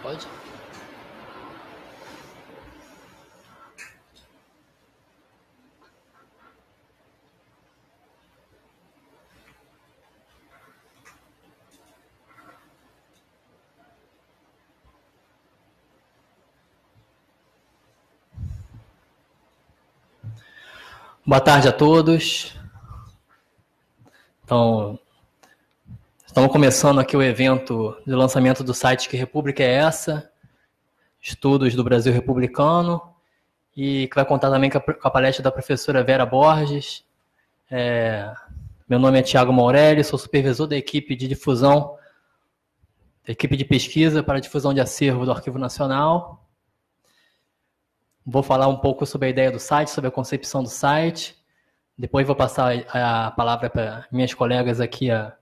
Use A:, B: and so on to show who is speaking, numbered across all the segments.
A: Pode? Boa tarde a todos. Então, estamos começando aqui o evento de lançamento do site Que República é Essa? Estudos do Brasil Republicano, e que vai contar também com a palestra da professora Vera Borges. Meu nome é Thiago Maurelli, sou supervisor da equipe de difusão, da equipe de pesquisa para difusão de acervo do Arquivo Nacional. Vou falar um pouco sobre a ideia do site, sobre a concepção do site. Depois vou passar a palavra para minhas colegas aqui, a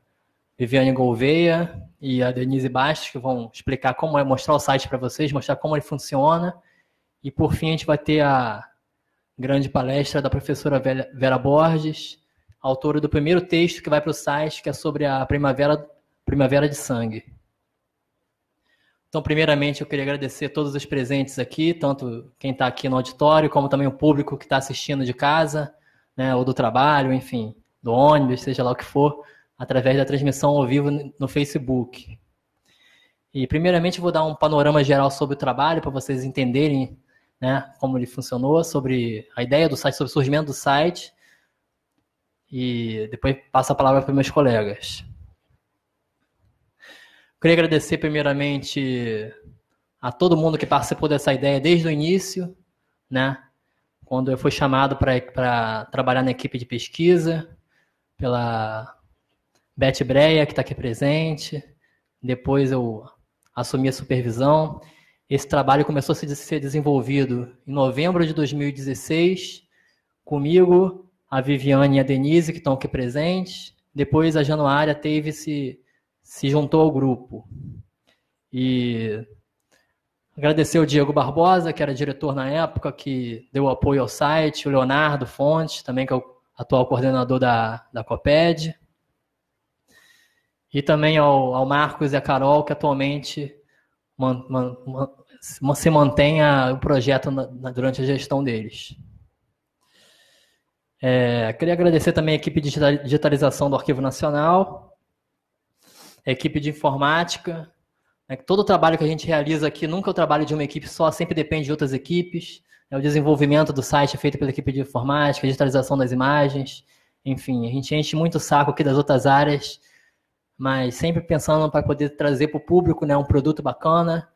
A: Viviane Gouveia e a Denise Bastos, que vão explicar como é, mostrar o site para vocês, mostrar como ele funciona. E, por fim, a gente vai ter a grande palestra da professora Vera Borges, autora do primeiro texto que vai para o site, que é sobre a Primavera de Sangue. Então, primeiramente, eu queria agradecer a todos os presentes aqui, tanto quem está aqui no auditório, como também o público que está assistindo de casa, né, ou do trabalho, enfim, do ônibus, seja lá o que for, através da transmissão ao vivo no Facebook. E, primeiramente, eu vou dar um panorama geral sobre o trabalho, para vocês entenderem, né, como ele funcionou, sobre a ideia do site, sobre o surgimento do site, e depois passo a palavra para meus colegas. Queria agradecer primeiramente a todo mundo que participou dessa ideia desde o início, né? Quando eu fui chamado para trabalhar na equipe de pesquisa, pela Beth Breia, que está aqui presente. Depois eu assumi a supervisão. Esse trabalho começou a ser desenvolvido em novembro de 2016, comigo, a Viviane e a Denise, que estão aqui presentes. Depois a Januária se juntou ao grupo. E agradecer ao Diego Barbosa, que era diretor na época, que deu apoio ao site, o Leonardo Fontes, também que é o atual coordenador da Coped, e também ao Marcos e a Carol, que atualmente se mantém o projeto durante a gestão deles. Queria agradecer também a equipe de digitalização do Arquivo Nacional, a equipe de informática, né, que todo o trabalho que a gente realiza aqui nunca é o trabalho de uma equipe só, sempre depende de outras equipes. O desenvolvimento do site é feito pela equipe de informática, a digitalização das imagens, enfim, a gente enche muito o saco aqui das outras áreas, mas sempre pensando para poder trazer para o público, né, um produto bacana,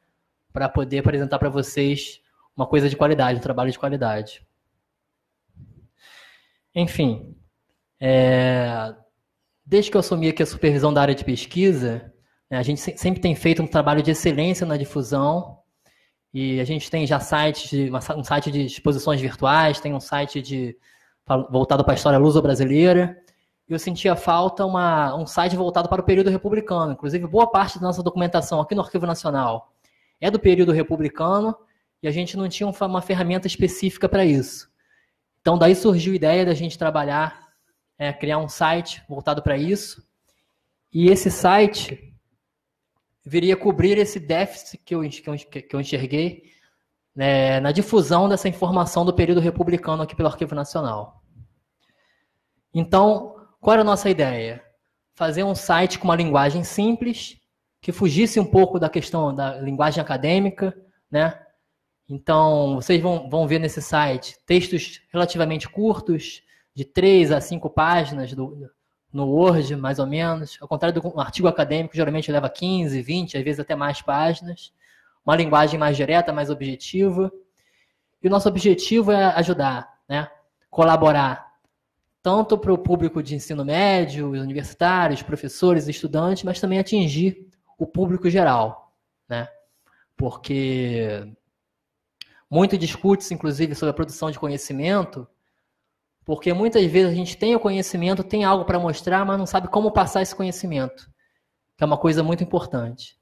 A: para poder apresentar para vocês uma coisa de qualidade, um trabalho de qualidade. Enfim, desde que eu assumi aqui a supervisão da área de pesquisa, a gente sempre tem feito um trabalho de excelência na difusão, e a gente tem já um site de exposições virtuais, tem um site voltado para a história luso-brasileira, e eu sentia falta um site voltado para o período republicano. Inclusive, boa parte da nossa documentação aqui no Arquivo Nacional é do período republicano, e a gente não tinha uma ferramenta específica para isso. Então, daí surgiu a ideia da gente trabalhar, criar um site voltado para isso, e esse site viria cobrir esse déficit que eu enxerguei, né, na difusão dessa informação do período republicano aqui pelo Arquivo Nacional. Então, qual era a nossa ideia? Fazer um site com uma linguagem simples, que fugisse um pouco da questão da linguagem acadêmica, né? Então, vocês vão ver nesse site textos relativamente curtos, de 3 a 5 páginas no Word, mais ou menos. Ao contrário do artigo acadêmico, geralmente leva 15, 20, às vezes até mais páginas. Uma linguagem mais direta, mais objetiva. E o nosso objetivo é ajudar, né? Colaborar tanto para o público de ensino médio, os universitários, professores, estudantes, mas também atingir o público geral, né? Porque muito discute-se, inclusive, sobre a produção de conhecimento, porque muitas vezes a gente tem o conhecimento, tem algo para mostrar, mas não sabe como passar esse conhecimento, que é uma coisa muito importante.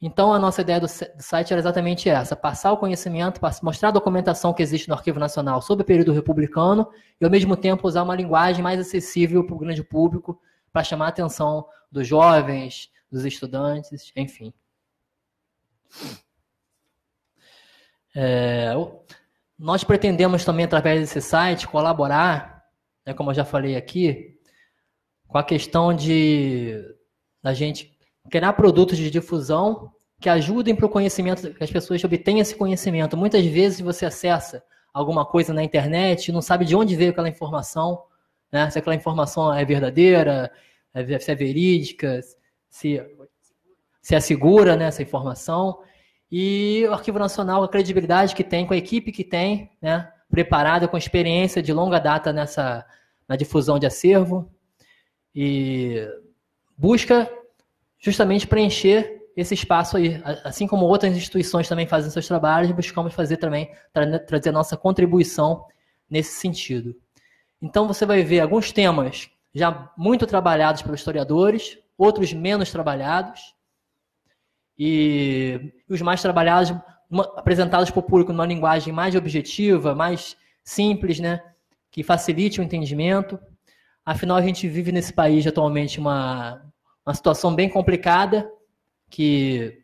A: Então, a nossa ideia do site era exatamente essa: passar o conhecimento, mostrar a documentação que existe no Arquivo Nacional sobre o período republicano e, ao mesmo tempo, usar uma linguagem mais acessível para o grande público, para chamar a atenção dos jovens, dos estudantes, enfim. Nós pretendemos também, através desse site, colaborar, né, como eu já falei aqui, com a questão da gente criar produtos de difusão que ajudem para o conhecimento, que as pessoas obtenham esse conhecimento. Muitas vezes você acessa alguma coisa na internet e não sabe de onde veio aquela informação, né? Se aquela informação é verdadeira, se é verídica, se é segura, né, essa informação. E o Arquivo Nacional, a credibilidade que tem, com a equipe que tem, né, preparada, com experiência de longa data na difusão de acervo, e busca justamente preencher esse espaço aí. Assim como outras instituições também fazem seus trabalhos, buscamos fazer também, trazer nossa contribuição nesse sentido. Então você vai ver alguns temas já muito trabalhados pelos historiadores, outros menos trabalhados, e os mais trabalhados apresentados para o público numa linguagem mais objetiva, mais simples, né, que facilite o entendimento. Afinal, a gente vive nesse país atualmente uma situação bem complicada, que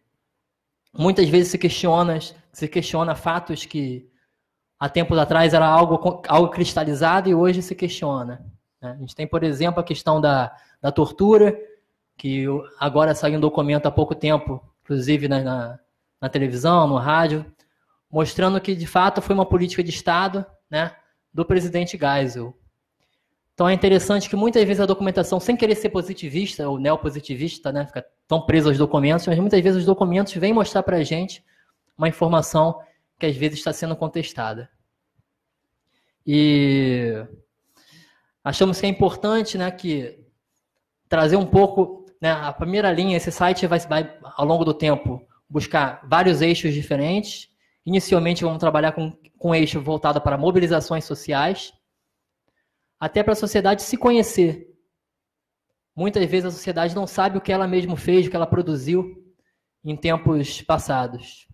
A: muitas vezes se questiona fatos que há tempos atrás era algo cristalizado e hoje se questiona. A gente tem, por exemplo, a questão da tortura, que agora saiu um documento há pouco tempo, inclusive na televisão, no rádio, mostrando que, de fato, foi uma política de Estado, né, do presidente Geisel. Então é interessante que muitas vezes a documentação, sem querer ser positivista ou neopositivista, né, fica tão preso aos documentos, mas muitas vezes os documentos vêm mostrar para a gente uma informação que às vezes está sendo contestada. E achamos que é importante, né, que trazer um pouco, né, a primeira linha, esse site vai, ao longo do tempo, buscar vários eixos diferentes. Inicialmente vamos trabalhar com um eixo voltado para mobilizações sociais, até para a sociedade se conhecer. Muitas vezes a sociedade não sabe o que ela mesma fez, o que ela produziu em tempos passados.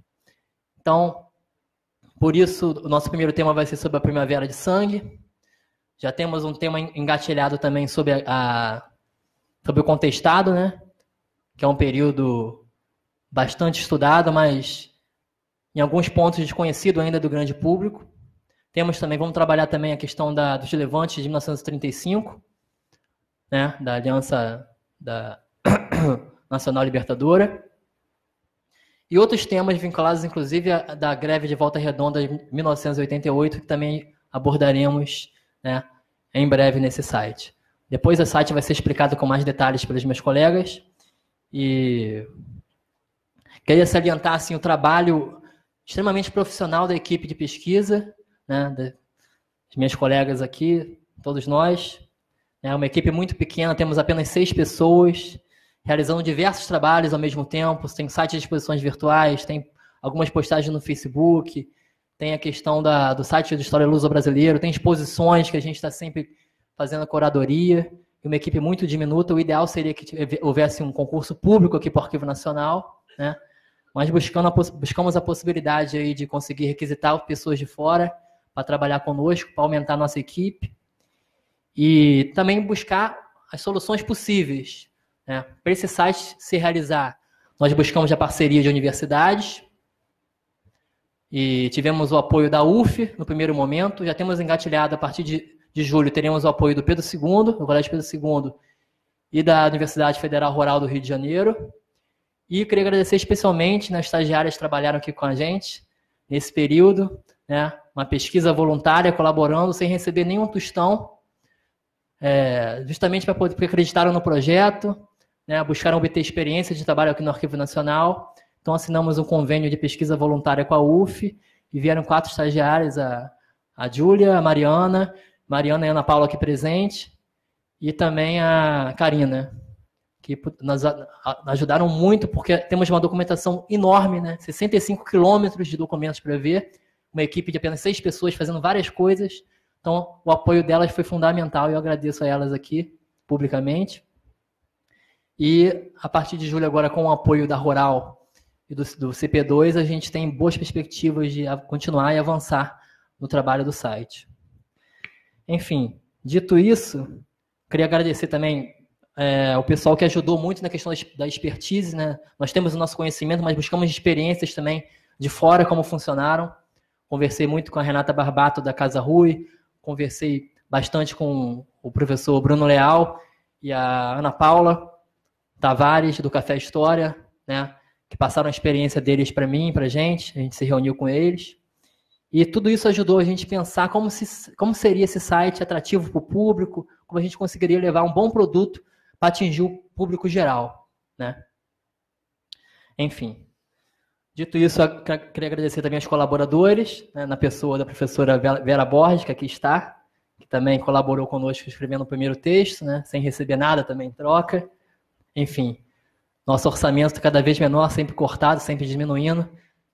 A: Então, por isso, o nosso primeiro tema vai ser sobre a Primavera de Sangue. Já temos um tema engatilhado também sobre o contestado, né? Que é um período bastante estudado, mas em alguns pontos desconhecido ainda do grande público. Vamos trabalhar também a questão dos levantes de 1935, né, da Aliança Nacional Libertadora, e outros temas vinculados, inclusive, da greve de Volta Redonda de 1988, que também abordaremos, né, em breve nesse site. Depois o site vai ser explicado com mais detalhes pelos meus colegas, e queria salientar assim, o trabalho extremamente profissional da equipe de pesquisa, né, das minhas colegas aqui, todos nós. É uma equipe muito pequena, temos apenas 6 pessoas, realizando diversos trabalhos ao mesmo tempo. Tem site de exposições virtuais, tem algumas postagens no Facebook, tem a questão do site do História Luso-Brasileiro, tem exposições que a gente está sempre fazendo a curadoria, e uma equipe muito diminuta. O ideal seria que houvesse um concurso público aqui para o Arquivo Nacional, né? Mas buscamos a possibilidade aí de conseguir requisitar pessoas de fora para trabalhar conosco, para aumentar a nossa equipe, e também buscar as soluções possíveis, né? Para esse site se realizar, nós buscamos a parceria de universidades, e tivemos o apoio da UF no primeiro momento. Já temos engatilhado, a partir de julho, teremos o apoio do Pedro II, do Colégio Pedro II, e da Universidade Federal Rural do Rio de Janeiro. E queria agradecer especialmente, né, as estagiárias que trabalharam aqui com a gente nesse período, né, uma pesquisa voluntária, colaborando, sem receber nenhum tostão, justamente porque acreditaram no projeto, né, buscaram obter experiência de trabalho aqui no Arquivo Nacional. Então assinamos um convênio de pesquisa voluntária com a UF, e vieram 4 estagiárias, a Júlia, a Mariana e a Ana Paula aqui presente, e também a Karina, que nos ajudaram muito, porque temos uma documentação enorme, né? 65 quilômetros de documentos para ver, uma equipe de apenas 6 pessoas fazendo várias coisas. Então, o apoio delas foi fundamental, e eu agradeço a elas aqui, publicamente. E, a partir de julho, agora, com o apoio da Rural e do CP2, a gente tem boas perspectivas de continuar e avançar no trabalho do site. Enfim, dito isso, queria agradecer também o pessoal que ajudou muito na questão da expertise, né? Nós temos o nosso conhecimento, mas buscamos experiências também de fora, como funcionaram. conversei muito com a Renata Barbato, da Casa Rui, conversei bastante com o professor Bruno Leal e a Ana Paula Tavares, do Café História, né, que passaram a experiência deles para mim, para a gente se reuniu com eles. E tudo isso ajudou a gente a pensar como seria esse site atrativo para o público, como a gente conseguiria levar um bom produto para atingir o público geral, né? Enfim, dito isso, eu queria agradecer também aos colaboradores, né, na pessoa da professora Vera Borges, que aqui está, que também colaborou conosco escrevendo o primeiro texto, né, sem receber nada também em troca. Enfim, nosso orçamento cada vez menor, sempre cortado, sempre diminuindo.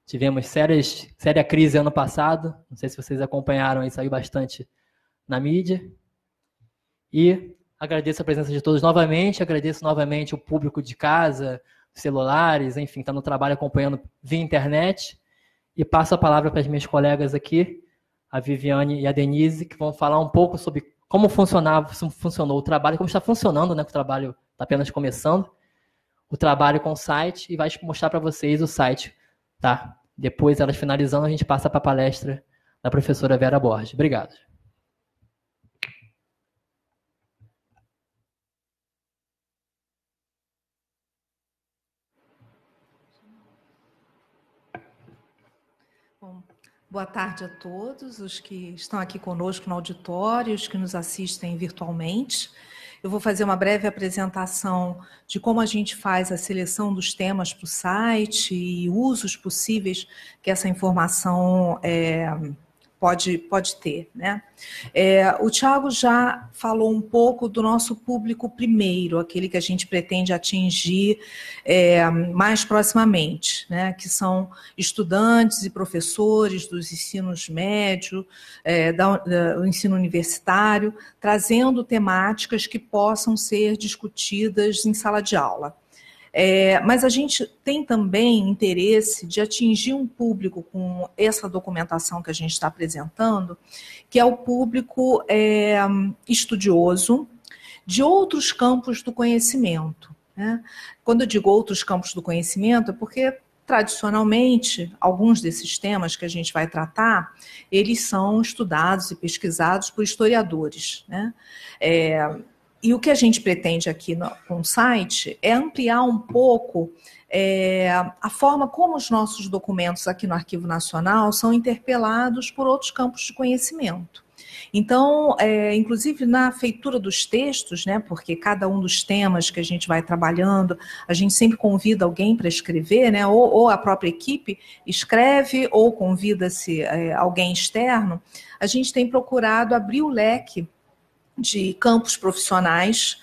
A: Tivemos séria crise ano passado, não sei se vocês acompanharam, aí saiu bastante na mídia. E agradeço a presença de todos novamente, agradeço novamente o público de casa, celulares, enfim, está no trabalho acompanhando via internet. E passo a palavra para as minhas colegas aqui, a Viviane e a Denise, que vão falar um pouco sobre como funcionou o trabalho, como está funcionando, né, que o trabalho está apenas começando, o trabalho com o site, e vai mostrar para vocês o site, tá? Depois, elas finalizando, a gente passa para a palestra da professora Vera Borges. Obrigado.
B: Bom, boa tarde a todos, os que estão aqui conosco no auditório, os que nos assistem virtualmente. Eu vou fazer uma breve apresentação de como a gente faz a seleção dos temas para o site e usos possíveis que essa informação pode ter, né? O Thiago já falou um pouco do nosso público primeiro, aquele que a gente pretende atingir mais proximamente, né? Que são estudantes e professores dos ensinos médio, do ensino universitário, trazendo temáticas que possam ser discutidas em sala de aula. Mas a gente tem também interesse de atingir um público com essa documentação que a gente está apresentando, que é o público estudioso de outros campos do conhecimento, né? Quando eu digo outros campos do conhecimento, é porque, tradicionalmente, alguns desses temas que a gente vai tratar, eles são estudados e pesquisados por historiadores, né? E o que a gente pretende aqui com o site é ampliar um pouco a forma como os nossos documentos aqui no Arquivo Nacional são interpelados por outros campos de conhecimento. Então, inclusive na feitura dos textos, né, porque cada um dos temas que a gente vai trabalhando, a gente sempre convida alguém para escrever, né, ou a própria equipe escreve, ou convida-se alguém externo. A gente tem procurado abrir o leque de campos profissionais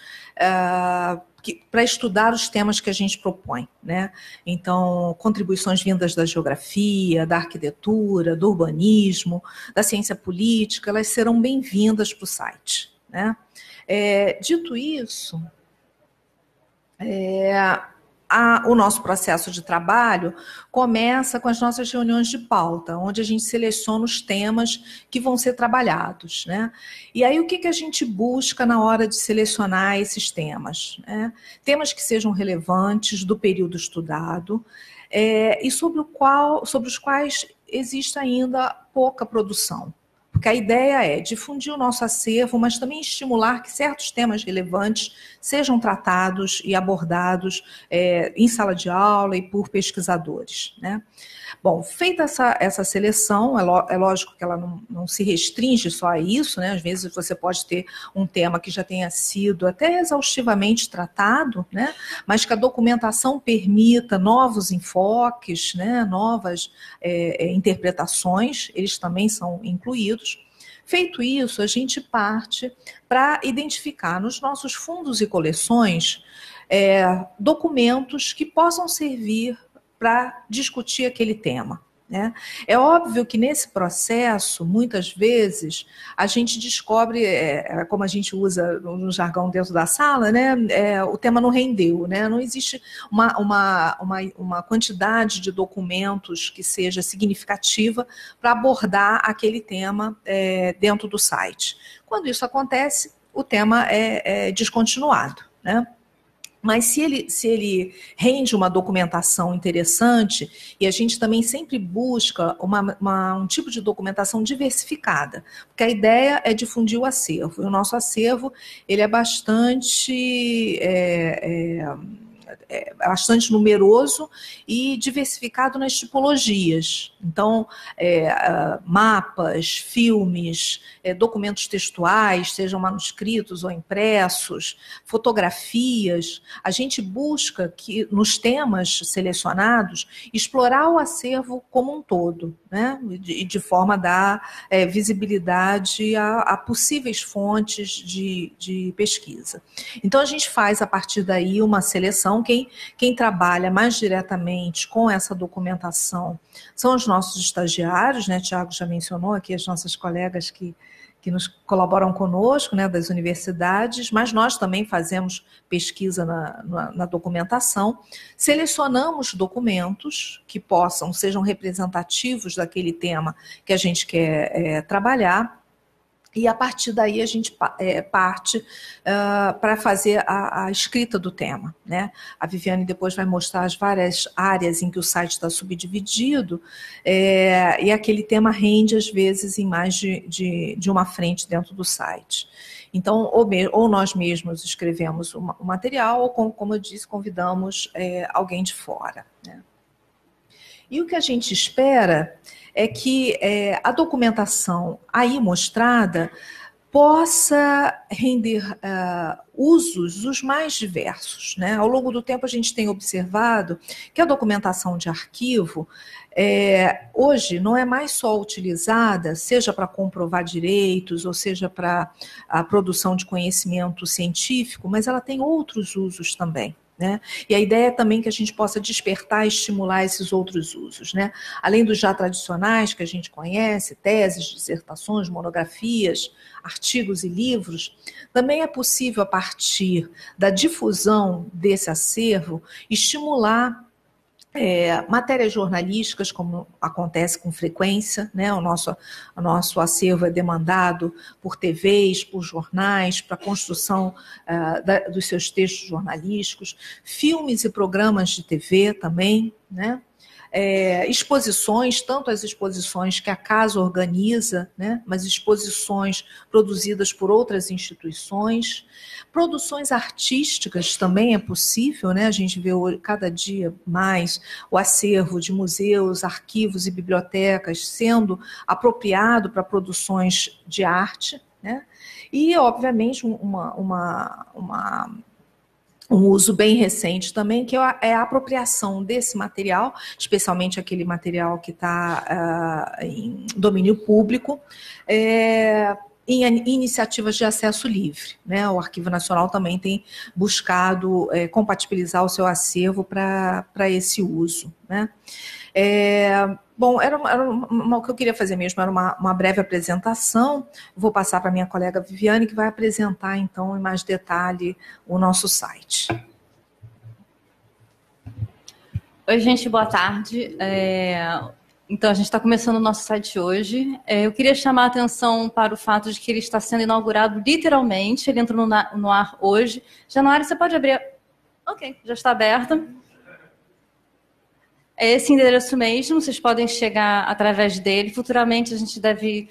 B: para estudar os temas que a gente propõe, né? Então, contribuições vindas da geografia, da arquitetura, do urbanismo, da ciência política, elas serão bem-vindas para o site, né? Dito isso, o nosso processo de trabalho começa com as nossas reuniões de pauta, onde a gente seleciona os temas que vão ser trabalhados, né? E aí o que a gente busca na hora de selecionar esses temas, né? Temas que sejam relevantes do período estudado e sobre os quais existe ainda pouca produção. Porque a ideia é difundir o nosso acervo, mas também estimular que certos temas relevantes sejam tratados e abordados em sala de aula e por pesquisadores, né? Bom, feita essa seleção, é lógico que ela não se restringe só a isso, né? Às vezes você pode ter um tema que já tenha sido até exaustivamente tratado, né? Mas que a documentação permita novos enfoques, né? Novas interpretações, eles também são incluídos. Feito isso, a gente parte para identificar nos nossos fundos e coleções documentos que possam servir para discutir aquele tema, né? É óbvio que nesse processo, muitas vezes, a gente descobre, como a gente usa no jargão dentro da sala, né? O tema não rendeu, né? Não existe uma quantidade de documentos que seja significativa para abordar aquele tema dentro do site. Quando isso acontece, o tema é descontinuado, né? Mas se ele rende uma documentação interessante, e a gente também sempre busca um tipo de documentação diversificada, porque a ideia é difundir o acervo. E o nosso acervo ele é bastante numeroso e diversificado nas tipologias. Então, mapas, filmes, documentos textuais, sejam manuscritos ou impressos, fotografias. A gente busca que, nos temas selecionados, explorar o acervo como um todo, né? E de forma a dar visibilidade a possíveis fontes de pesquisa. Então, a gente faz, a partir daí, uma seleção. Quem trabalha mais diretamente com essa documentação são os nossos estagiários, né? Tiago já mencionou aqui as nossas colegas que nos colaboram conosco, né, das universidades, mas nós também fazemos pesquisa na documentação, selecionamos documentos que sejam representativos daquele tema que a gente quer trabalhar, e a partir daí a gente parte para fazer a escrita do tema, né? A Viviane depois vai mostrar as várias áreas em que o site está subdividido, e aquele tema rende, às vezes, em mais de uma frente dentro do site. Então, ou nós mesmos escrevemos o material, ou, como eu disse, convidamos alguém de fora, né? E o que a gente espera é que a documentação aí mostrada possa render usos os mais diversos, né? Ao longo do tempo a gente tem observado que a documentação de arquivo hoje não é mais só utilizada, seja para comprovar direitos, ou seja para a produção de conhecimento científico, mas ela tem outros usos também, né? E a ideia é também que a gente possa despertar e estimular esses outros usos, né? Além dos já tradicionais que a gente conhece, teses, dissertações, monografias, artigos e livros, também é possível, a partir da difusão desse acervo, estimular matérias jornalísticas, como acontece com frequência, né? O nosso acervo é demandado por TVs, por jornais, para a construção dos seus textos jornalísticos, filmes e programas de TV também, né? Exposições, tanto as exposições que a casa organiza, né, mas exposições produzidas por outras instituições, produções artísticas também é possível, né? A gente vê cada dia mais o acervo de museus, arquivos e bibliotecas sendo apropriado para produções de arte, né? E, obviamente, um uso bem recente também, que é a apropriação desse material, especialmente aquele material que está em domínio público, em iniciativas de acesso livre, né? O Arquivo Nacional também tem buscado compatibilizar o seu acervo para esse uso, né? Bom, o que eu queria fazer mesmo era uma breve apresentação. Vou passar para a minha colega Viviane, que vai apresentar, então, em mais detalhe, o nosso site.
C: Oi, gente, boa tarde. Então, a gente está começando o nosso site hoje. Eu queria chamar a atenção para o fato de que ele está sendo inaugurado literalmente. Ele entrou no ar hoje. Januário, você pode abrir? Ok, já está aberto. É esse endereço mesmo, vocês podem chegar através dele. Futuramente a gente deve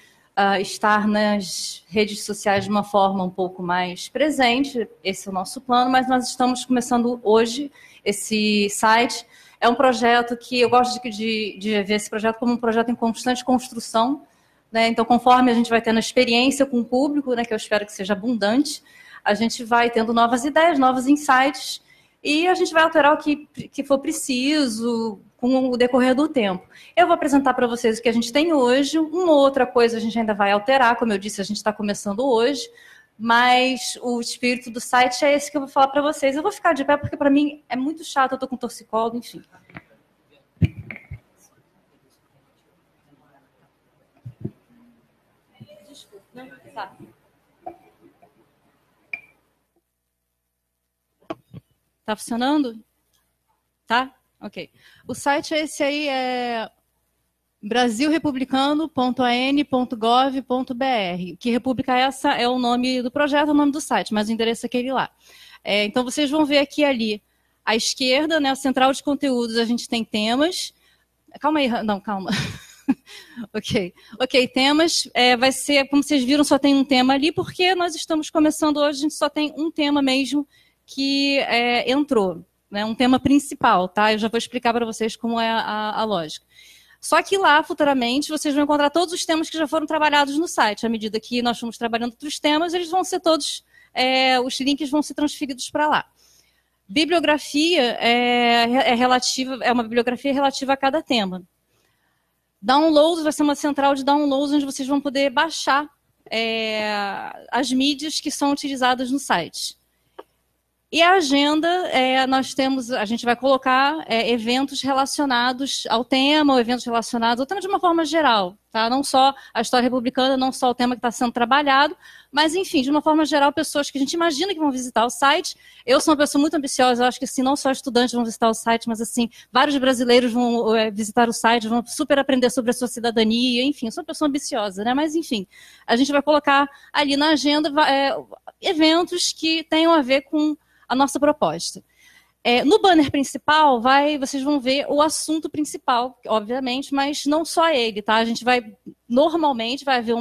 C: estar nas redes sociais de uma forma um pouco mais presente, esse é o nosso plano, mas nós estamos começando hoje esse site. É um projeto que eu gosto de ver esse projeto como um projeto em constante construção, né? Então, conforme a gente vai tendo experiência com o público, né, que eu espero que seja abundante, a gente vai tendo novas ideias, novos insights, e a gente vai alterar o que for preciso com o decorrer do tempo. Eu vou apresentar para vocês o que a gente tem hoje, uma outra coisa a gente ainda vai alterar, como eu disse, a gente está começando hoje, mas o espírito do site é esse que eu vou falar para vocês. Eu vou ficar de pé porque para mim é muito chato, eu estou com torcicolo, enfim. Desculpa, não? Tá. Tá funcionando? Tá? Ok. O site é esse aí, brasilrepublicano.an.gov.br, que República essa é o nome do projeto, é o nome do site, mas o endereço é aquele lá. Então, vocês vão ver aqui ali, à esquerda, né, a central de conteúdos, a gente tem temas. Calma aí, não, calma. Ok, temas, vai ser, como vocês viram, só tem um tema ali, porque nós estamos começando hoje, a gente só tem um tema mesmo que entrou, né, um tema principal, tá? Eu já vou explicar para vocês como é a lógica. Só que lá, futuramente, vocês vão encontrar todos os temas que já foram trabalhados no site. À medida que nós fomos trabalhando outros temas, eles vão ser todos, os links vão ser transferidos para lá. Bibliografia é uma bibliografia relativa a cada tema. Downloads vai ser uma central de downloads onde vocês vão poder baixar as mídias que são utilizadas no site. E a agenda, a gente vai colocar eventos relacionados ao tema, ou eventos relacionados ao tema de uma forma geral, tá? Não só a história republicana, não só o tema que está sendo trabalhado, mas, enfim, de uma forma geral, pessoas que a gente imagina que vão visitar o site. Eu sou uma pessoa muito ambiciosa, eu acho que assim, não só estudantes vão visitar o site, mas assim, vários brasileiros vão visitar o site, vão super aprender sobre a sua cidadania, enfim, eu sou uma pessoa ambiciosa, né? Mas, enfim, a gente vai colocar ali na agenda eventos que tenham a ver com a nossa proposta. No banner principal, vocês vão ver o assunto principal, obviamente, mas não só ele, tá? A gente normalmente vai haver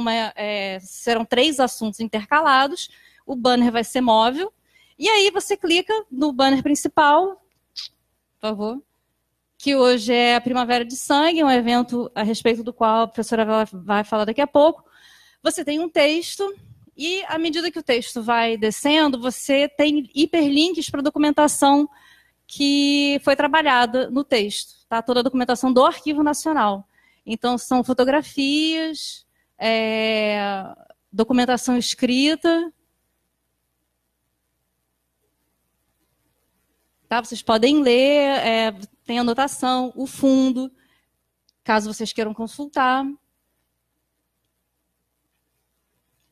C: serão 3 assuntos intercalados, o banner vai ser móvel, e aí você clica no banner principal, por favor, que hoje é a Primavera de Sangue, um evento a respeito do qual a professora vai falar daqui a pouco. Você tem um texto, e à medida que o texto vai descendo, você tem hiperlinks para a documentação que foi trabalhada no texto, tá? Toda a documentação do Arquivo Nacional. Então, são fotografias, documentação escrita. Tá? Vocês podem ler, tem anotação, o fundo, caso vocês queiram consultar.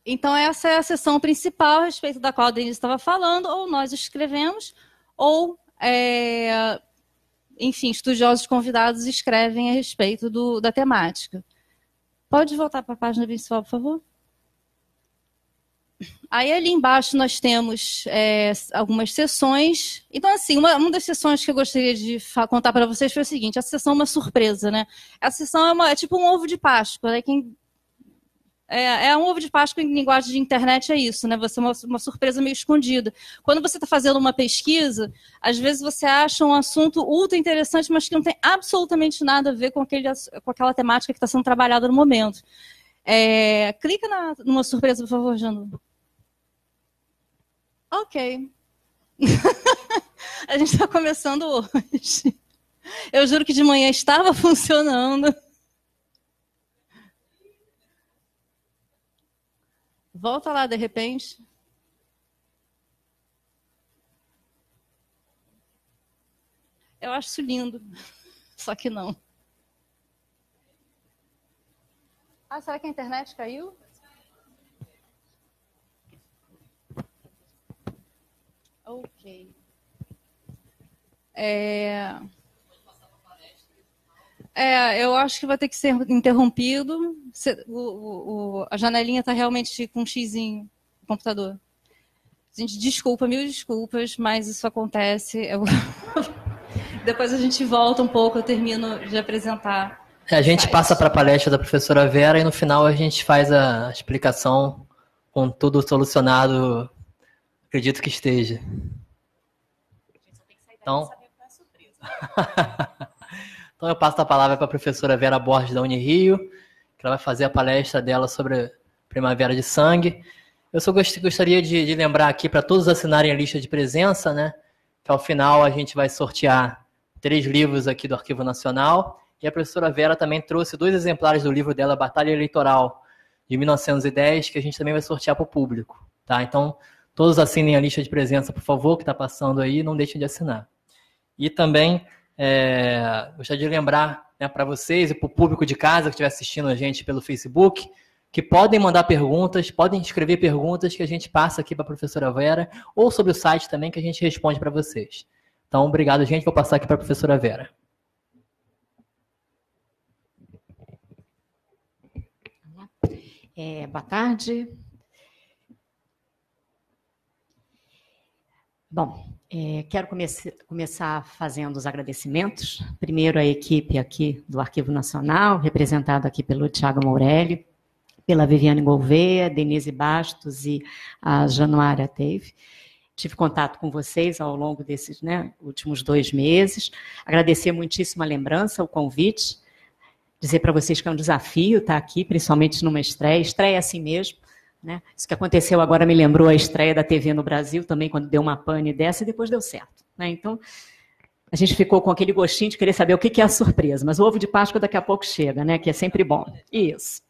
C: Então, essa é a seção principal a respeito da qual a Denise estava falando, ou nós escrevemos, ou, enfim, estudiosos convidados escrevem a respeito da temática. Pode voltar para a página principal, por favor? Aí, ali embaixo, nós temos algumas sessões. Então, assim, uma das sessões que eu gostaria de contar para vocês foi o seguinte, a sessão é uma surpresa, né? A sessão é tipo um ovo de Páscoa, né? Um ovo de Páscoa em linguagem de internet, é isso, né? Você uma surpresa meio escondida. Quando você está fazendo uma pesquisa, às vezes você acha um assunto ultra interessante, mas que não tem absolutamente nada a ver com aquela temática que está sendo trabalhada no momento. Clica numa surpresa, por favor, Janu. Ok. A gente está começando hoje. Eu juro que de manhã estava funcionando. Volta lá, de repente. Eu acho isso lindo. Só que não. Será que a internet caiu? Ok. Eu acho que vai ter que ser interrompido. A janelinha está realmente com um xizinho no computador. Gente, desculpa, mil desculpas, mas isso acontece. Depois a gente volta um pouco, eu termino de apresentar.
A: A gente passa para a palestra da professora Vera e no final a gente faz a explicação com tudo solucionado, acredito que esteja. Então, então eu passo a palavra para a professora Vera Borges da Unirio, que ela vai fazer a palestra dela sobre a Primavera de Sangue. Eu só gostaria de lembrar aqui para todos assinarem a lista de presença, né? Que ao final a gente vai sortear 3 livros aqui do Arquivo Nacional. E a professora Vera também trouxe 2 exemplares do livro dela, Batalha Eleitoral, de 1910, que a gente também vai sortear para o público. Tá? Então, todos assinem a lista de presença, por favor, que está passando aí, não deixem de assinar. E também gostaria de lembrar, né, para vocês e para o público de casa que estiver assistindo a gente pelo Facebook, que podem mandar perguntas, podem escrever perguntas que a gente passa aqui para a professora Vera, ou sobre o site também, que a gente responde para vocês. Então, obrigado, gente. Vou passar aqui para a professora Vera.
D: Boa tarde. Bom, quero começar fazendo os agradecimentos. Primeiro, a equipe aqui do Arquivo Nacional, representada aqui pelo Thiago Morelli, pela Viviane Gouveia, Denise Bastos e a Januária Teve. Tive contato com vocês ao longo desses últimos 2 meses. Agradecer muitíssimo a lembrança, o convite. Dizer para vocês que é um desafio estar aqui, principalmente numa estreia. Estreia assim mesmo. Né? Isso que aconteceu agora me lembrou a estreia da TV no Brasil, também quando deu uma pane dessa e depois deu certo. Né? Então, a gente ficou com aquele gostinho de querer saber o que é a surpresa. Mas o ovo de Páscoa daqui a pouco chega, né? Que é sempre bom. Isso.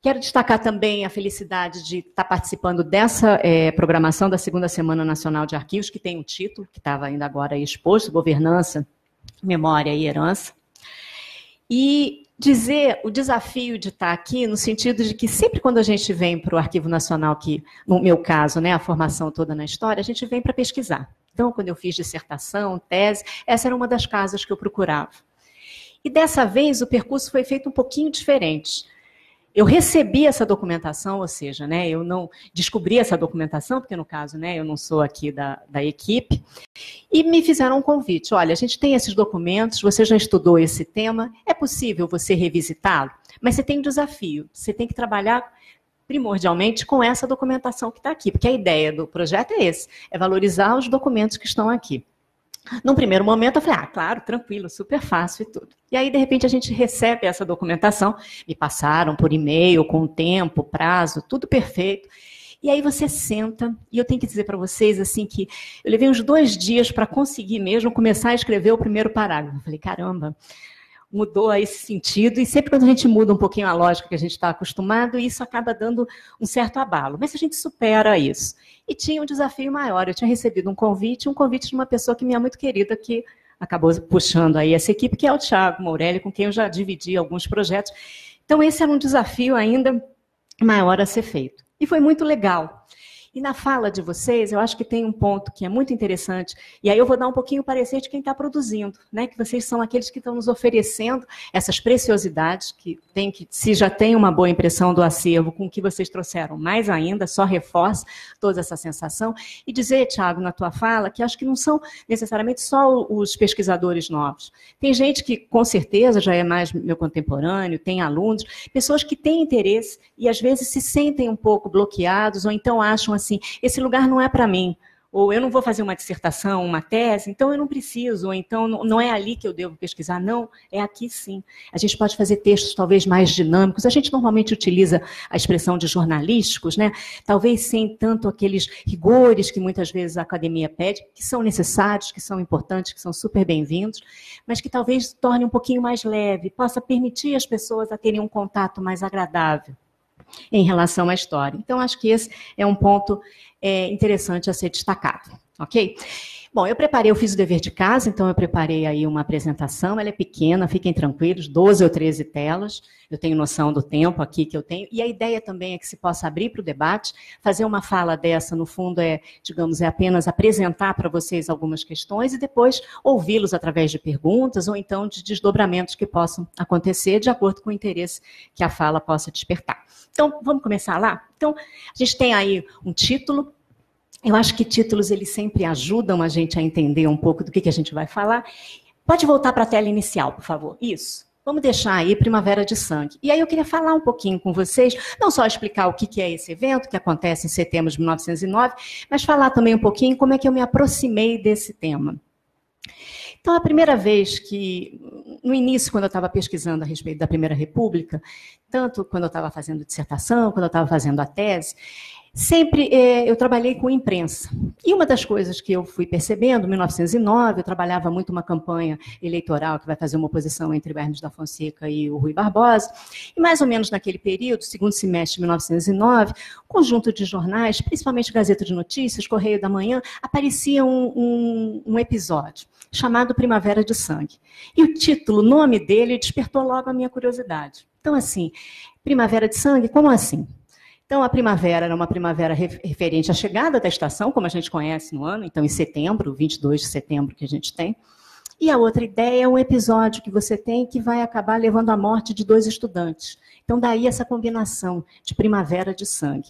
D: Quero destacar também a felicidade de estar participando dessa programação da Segunda Semana Nacional de Arquivos, que tem um título, que estava ainda agora exposto, Governança, Memória e Herança. E dizer o desafio de estar aqui, no sentido de que sempre quando a gente vem para o Arquivo Nacional, que no meu caso, né, a formação toda na história, a gente vem para pesquisar. Então, quando eu fiz dissertação, tese, essa era uma das casas que eu procurava. E dessa vez o percurso foi feito um pouquinho diferente. Eu recebi essa documentação, ou seja, né, eu não descobri essa documentação, porque no caso, né, eu não sou aqui da equipe, e me fizeram um convite. Olha, a gente tem esses documentos, você já estudou esse tema, é possível você revisitá-lo, mas você tem um desafio, você tem que trabalhar primordialmente com essa documentação que está aqui, porque a ideia do projeto é esse, é valorizar os documentos que estão aqui. Num primeiro momento, eu falei, claro, tranquilo, super fácil e tudo. E aí, de repente, a gente recebe essa documentação, me passaram por e-mail, com tempo, prazo, tudo perfeito. E aí você senta, e eu tenho que dizer para vocês, assim, que eu levei uns 2 dias para conseguir mesmo começar a escrever o primeiro parágrafo. Eu falei, caramba, mudou esse sentido, e sempre quando a gente muda um pouquinho a lógica que a gente está acostumado, isso acaba dando um certo abalo. Mas a gente supera isso. E tinha um desafio maior, eu tinha recebido um convite de uma pessoa que me é muito querida, que acabou puxando aí essa equipe, que é o Thiago Morelli, com quem eu já dividi alguns projetos. Então esse era um desafio ainda maior a ser feito. E foi muito legal. E na fala de vocês, eu acho que tem um ponto que é muito interessante, e aí eu vou dar um pouquinho o parecer de quem está produzindo, né? Que vocês são aqueles que estão nos oferecendo essas preciosidades, se já tem uma boa impressão do acervo com o que vocês trouxeram, mais ainda, só reforça toda essa sensação. E dizer, Thiago, na tua fala, que acho que não são necessariamente só os pesquisadores novos. Tem gente que, com certeza, já é mais meu contemporâneo, tem alunos, pessoas que têm interesse e, às vezes, se sentem um pouco bloqueados, ou então acham assim, esse lugar não é para mim, ou eu não vou fazer uma dissertação, uma tese, então eu não preciso, ou então não é ali que eu devo pesquisar, não, é aqui sim. A gente pode fazer textos talvez mais dinâmicos, a gente normalmente utiliza a expressão de jornalísticos, né? Talvez sem tanto aqueles rigores que muitas vezes a academia pede, que são necessários, que são importantes, que são super bem-vindos, mas que talvez torne um pouquinho mais leve, possa permitir as pessoas a terem um contato mais agradável em relação à história. Então, acho que esse é um ponto interessante a ser destacado, ok? Bom, eu fiz o dever de casa, então eu preparei aí uma apresentação, ela é pequena, fiquem tranquilos, 12 ou 13 telas, eu tenho noção do tempo aqui que eu tenho, e a ideia também é que se possa abrir para o debate, fazer uma fala dessa, no fundo, é apenas apresentar para vocês algumas questões e depois ouvi-los através de perguntas ou então de desdobramentos que possam acontecer de acordo com o interesse que a fala possa despertar. Então, vamos começar lá? Então, a gente tem aí um título. Eu acho que títulos, eles sempre ajudam a gente a entender um pouco do que a gente vai falar. Pode voltar para a tela inicial, por favor. Isso. Vamos deixar aí Primavera de Sangue. E aí eu queria falar um pouquinho com vocês, não só explicar o que é esse evento, que acontece em setembro de 1909, mas falar também um pouquinho como é que eu me aproximei desse tema. Então, a primeira vez que, no início, quando eu estava pesquisando a respeito da Primeira República, tanto quando eu estava fazendo dissertação, quando eu estava fazendo a tese, sempre eu trabalhei com imprensa. E uma das coisas que eu fui percebendo, em 1909, eu trabalhava muito uma campanha eleitoral que vai fazer uma oposição entre o Hermes da Fonseca e o Rui Barbosa. E mais ou menos naquele período, segundo semestre de 1909, um conjunto de jornais, principalmente Gazeta de Notícias, Correio da Manhã, aparecia um episódio chamado Primavera de Sangue. E o título, o nome dele, despertou logo a minha curiosidade. Então, assim, Primavera de Sangue, como assim? Então, a primavera era uma primavera referente à chegada da estação, como a gente conhece no ano, então em setembro, 22 de setembro que a gente tem. E a outra ideia é um episódio que você tem que vai acabar levando à morte de 2 estudantes. Então, daí essa combinação de primavera de sangue.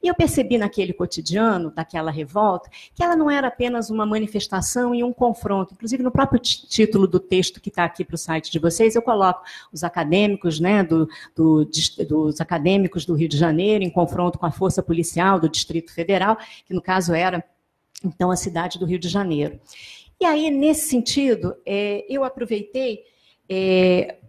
D: E eu percebi naquele cotidiano, daquela revolta, que ela não era apenas uma manifestação e um confronto. Inclusive, no próprio título do texto que está aqui para o site de vocês, eu coloco os acadêmicos, né, dos acadêmicos do Rio de Janeiro em confronto com a força policial do Distrito Federal, que no caso era, então, a cidade do Rio de Janeiro. E aí, nesse sentido, eu aproveitei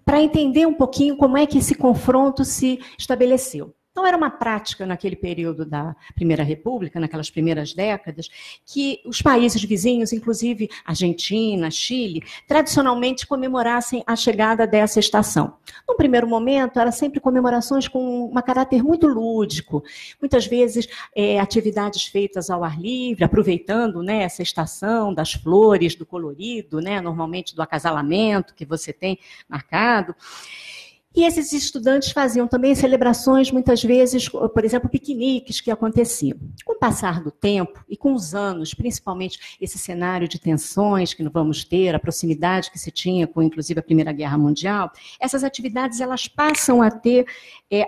D: para entender um pouquinho como é que esse confronto se estabeleceu. Então, era uma prática naquele período da Primeira República, naquelas primeiras décadas, que os países vizinhos, inclusive Argentina, Chile, tradicionalmente comemorassem a chegada dessa estação. No primeiro momento, eram sempre comemorações com um caráter muito lúdico, muitas vezes atividades feitas ao ar livre, aproveitando, né, essa estação das flores, do colorido, né, normalmente do acasalamento que você tem marcado. E esses estudantes faziam também celebrações, muitas vezes, por exemplo, piqueniques que aconteciam. Com o passar do tempo e com os anos, principalmente esse cenário de tensões que vamos ter, a proximidade que se tinha com, inclusive, a Primeira Guerra Mundial, essas atividades elas passam a ter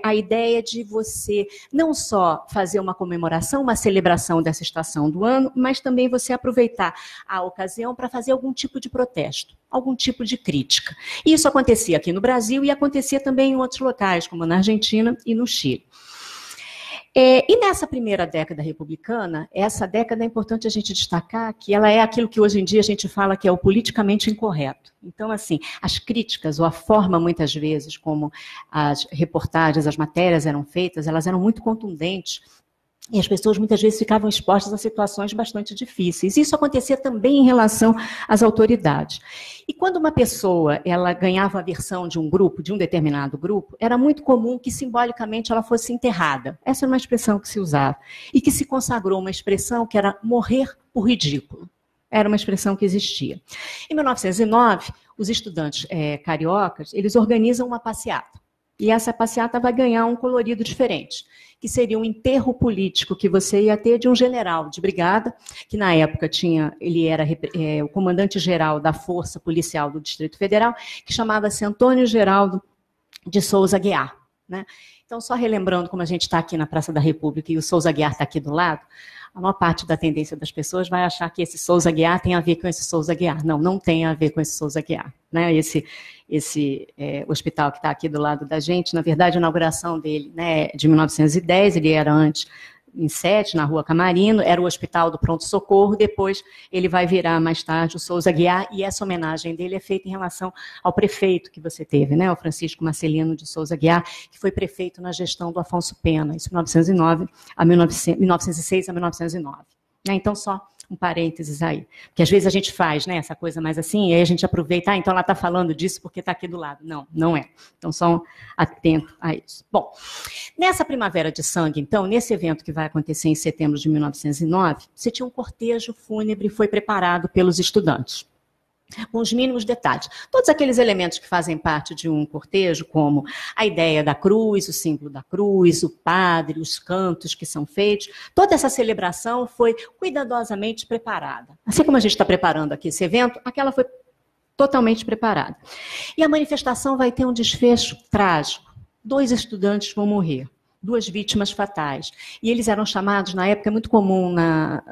D: a ideia de você não só fazer uma comemoração, uma celebração dessa estação do ano, mas também você aproveitar a ocasião para fazer algum tipo de protesto, algum tipo de crítica. E isso acontecia aqui no Brasil e acontecia também em outros locais, como na Argentina e no Chile. E nessa primeira década republicana, essa década é importante a gente destacar que ela é aquilo que hoje em dia a gente fala que é o politicamente incorreto. Então, assim, as críticas ou a forma, muitas vezes, como as reportagens, as matérias eram feitas, elas eram muito contundentes. E as pessoas muitas vezes ficavam expostas a situações bastante difíceis. Isso acontecia também em relação às autoridades. E quando uma pessoa ela ganhava a versão de um grupo, de um determinado grupo, era muito comum que simbolicamente ela fosse enterrada. Essa era uma expressão que se usava. E que se consagrou uma expressão que era morrer por ridículo. Era uma expressão que existia. Em 1909, os estudantes cariocas, eles organizam uma passeata. E essa passeata vai ganhar um colorido diferente, que seria um enterro político que você ia ter de um general de brigada, que na época ele era o comandante-geral da Força Policial do Distrito Federal, que chamava-se Antônio Geraldo de Souza Aguiar, né? Então, só relembrando como a gente está aqui na Praça da República e o Souza Aguiar está aqui do lado, a maior parte da tendência das pessoas vai achar que esse Souza Aguiar tem a ver com esse Souza Aguiar. Não, não tem a ver com esse Souza Aguiar, né? Esse hospital que está aqui do lado da gente, na verdade, a inauguração dele, né, de 1910, ele era antes em 7, na Rua Camarino, era o Hospital do Pronto-Socorro, depois ele vai virar mais tarde o Souza Aguiar, e essa homenagem dele é feita em relação ao prefeito que você teve, né, o Francisco Marcelino de Souza Aguiar, que foi prefeito na gestão do Afonso Pena, isso de 1906 a 1909. Então, só um parênteses aí, porque às vezes a gente faz, né, essa coisa mais assim, e aí a gente aproveita, então ela está falando disso porque está aqui do lado. Não, não é. Então, só atento a isso. Bom, nessa Primavera de Sangue, então, nesse evento que vai acontecer em setembro de 1909, você tinha um cortejo fúnebre que foi preparado pelos estudantes, com os mínimos detalhes. Todos aqueles elementos que fazem parte de um cortejo, como a ideia da cruz, o símbolo da cruz, o padre, os cantos que são feitos, toda essa celebração foi cuidadosamente preparada. Assim como a gente está preparando aqui esse evento, aquela foi totalmente preparada. E a manifestação vai ter um desfecho trágico. 2 estudantes vão morrer. 2 vítimas fatais. E eles eram chamados, na época, é muito comum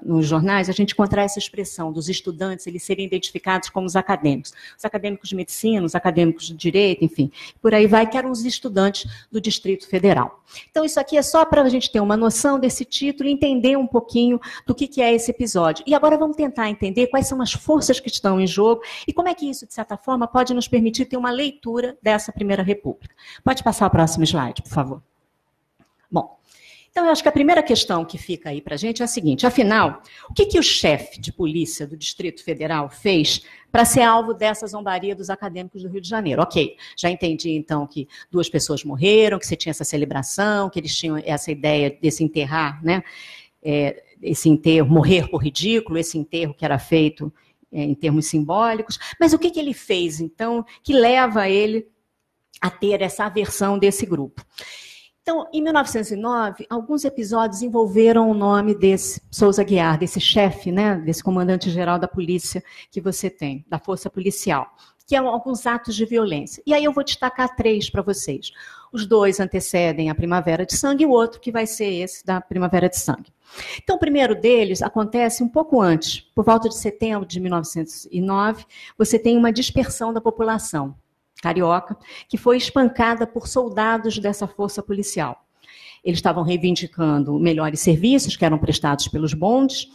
D: nos jornais, a gente encontrar essa expressão dos estudantes, eles serem identificados como os acadêmicos de medicina, os acadêmicos de direito, enfim, por aí vai, que eram os estudantes do Distrito Federal. Então, isso aqui é só para a gente ter uma noção desse título e entender um pouquinho do que é esse episódio. E agora vamos tentar entender quais são as forças que estão em jogo e como é que isso, de certa forma, pode nos permitir ter uma leitura dessa Primeira República. Pode passar o próximo slide, por favor. Bom, então eu acho que a primeira questão que fica aí para a gente é a seguinte, afinal, o que o chefe de polícia do Distrito Federal fez para ser alvo dessa zombaria dos acadêmicos do Rio de Janeiro? Ok, já entendi então que 2 pessoas morreram, que você tinha essa celebração, que eles tinham essa ideia desse enterrar, né? Esse enterro, morrer por ridículo, esse enterro que era feito em termos simbólicos, mas o que ele fez então que leva ele a ter essa aversão desse grupo? Então, em 1909, alguns episódios envolveram o nome desse Souza Aguiar, desse chefe, né, desse comandante-geral da polícia que você tem, da força policial, que são alguns atos de violência. E aí eu vou destacar 3 para vocês. Os 2 antecedem a Primavera de Sangue e o outro que vai ser esse da Primavera de Sangue. Então, o primeiro deles acontece um pouco antes, por volta de setembro de 1909, você tem uma dispersão da população carioca, que foi espancada por soldados dessa força policial. Eles estavam reivindicando melhores serviços que eram prestados pelos bondes,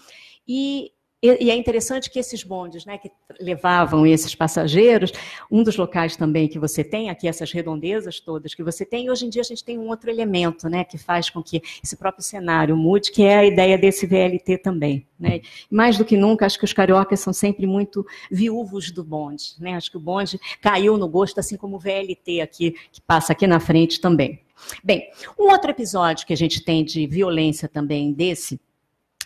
D: e é interessante que esses bondes, né, que levavam esses passageiros, um dos locais também que você tem, aqui essas redondezas todas que você tem, e hoje em dia a gente tem um outro elemento, né, que faz com que esse próprio cenário mude, que é a ideia desse VLT também. Né? Mais do que nunca, acho que os cariocas são sempre muito viúvos do bonde. Né? Acho que o bonde caiu no gosto, assim como o VLT aqui, que passa aqui na frente também. Bem, um outro episódio que a gente tem de violência também desse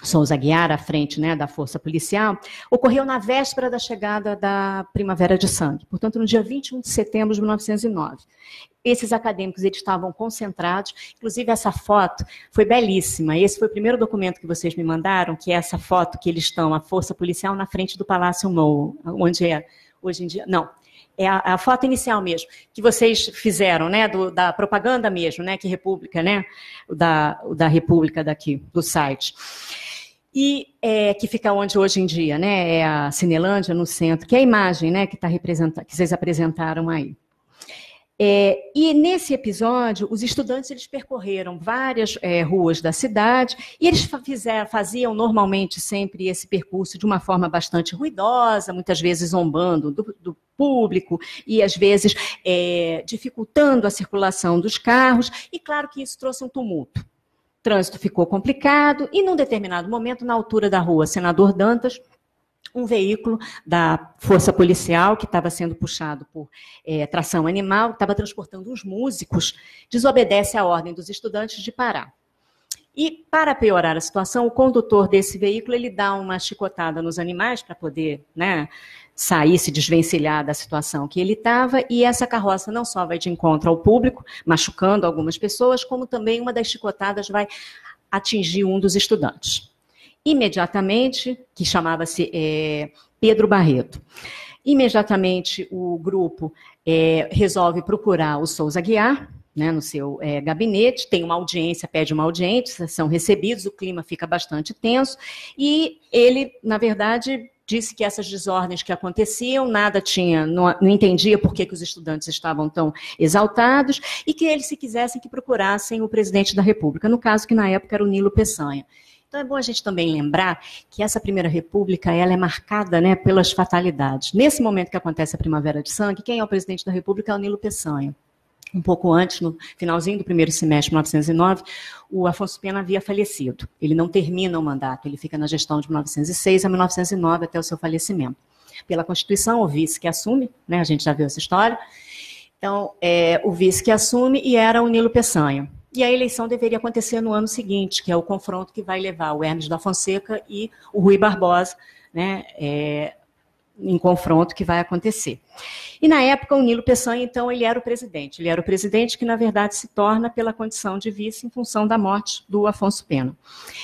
D: Souza Aguiar, à frente, né, da força policial, ocorreu na véspera da chegada da Primavera de Sangue, portanto, no dia 21 de setembro de 1909. Esses acadêmicos eles estavam concentrados, inclusive essa foto foi belíssima. Esse foi o primeiro documento que vocês me mandaram, que é essa foto que eles estão, a força policial, na frente do Palácio Mou, onde é hoje em dia... Não, é a foto inicial mesmo, que vocês fizeram, né, da propaganda mesmo, né, que República, né, da República daqui, do site. E que fica onde hoje em dia, né, é a Cinelândia, no centro, que é a imagem, né, que vocês apresentaram aí. E nesse episódio, os estudantes eles percorreram várias ruas da cidade e eles faziam normalmente sempre esse percurso de uma forma bastante ruidosa, muitas vezes zombando do público e, às vezes, dificultando a circulação dos carros. E, claro que isso trouxe um tumulto. O trânsito ficou complicado e, num determinado momento, na altura da rua Senador Dantas, um veículo da força policial, que estava sendo puxado por tração animal, que estava transportando uns músicos, desobedece à ordem dos estudantes de parar. E, para piorar a situação, o condutor desse veículo ele dá uma chicotada nos animais para poder, né, sair, se desvencilhar da situação que ele estava, e essa carroça não só vai de encontro ao público, machucando algumas pessoas, como também uma das chicotadas vai atingir um dos estudantes. Imediatamente, que chamava-se Pedro Barreto, imediatamente o grupo resolve procurar o Souza Aguiar, né, no seu gabinete, tem uma audiência, pede uma audiência, são recebidos, o clima fica bastante tenso, e ele, na verdade, disse que essas desordens que aconteciam, nada tinha, não entendia por que os estudantes estavam tão exaltados, e que eles, se quisessem, que procurassem o presidente da República, no caso que na época era o Nilo Peçanha. Então é bom a gente também lembrar que essa Primeira República ela é marcada, né, pelas fatalidades. Nesse momento que acontece a Primavera de Sangue, quem é o presidente da República é o Nilo Peçanha. Um pouco antes, no finalzinho do primeiro semestre de 1909, o Afonso Pena havia falecido. Ele não termina o mandato, ele fica na gestão de 1906 a 1909 até o seu falecimento. Pela Constituição, o vice que assume, né, a gente já viu essa história, então o vice que assume e era o Nilo Peçanha. E a eleição deveria acontecer no ano seguinte, que é o confronto que vai levar o Hermes da Fonseca e o Rui Barbosa, né, em confronto que vai acontecer. E na época o Nilo Peçanha, então, ele era o presidente. Ele era o presidente que, na verdade, se torna pela condição de vice em função da morte do Afonso Pena.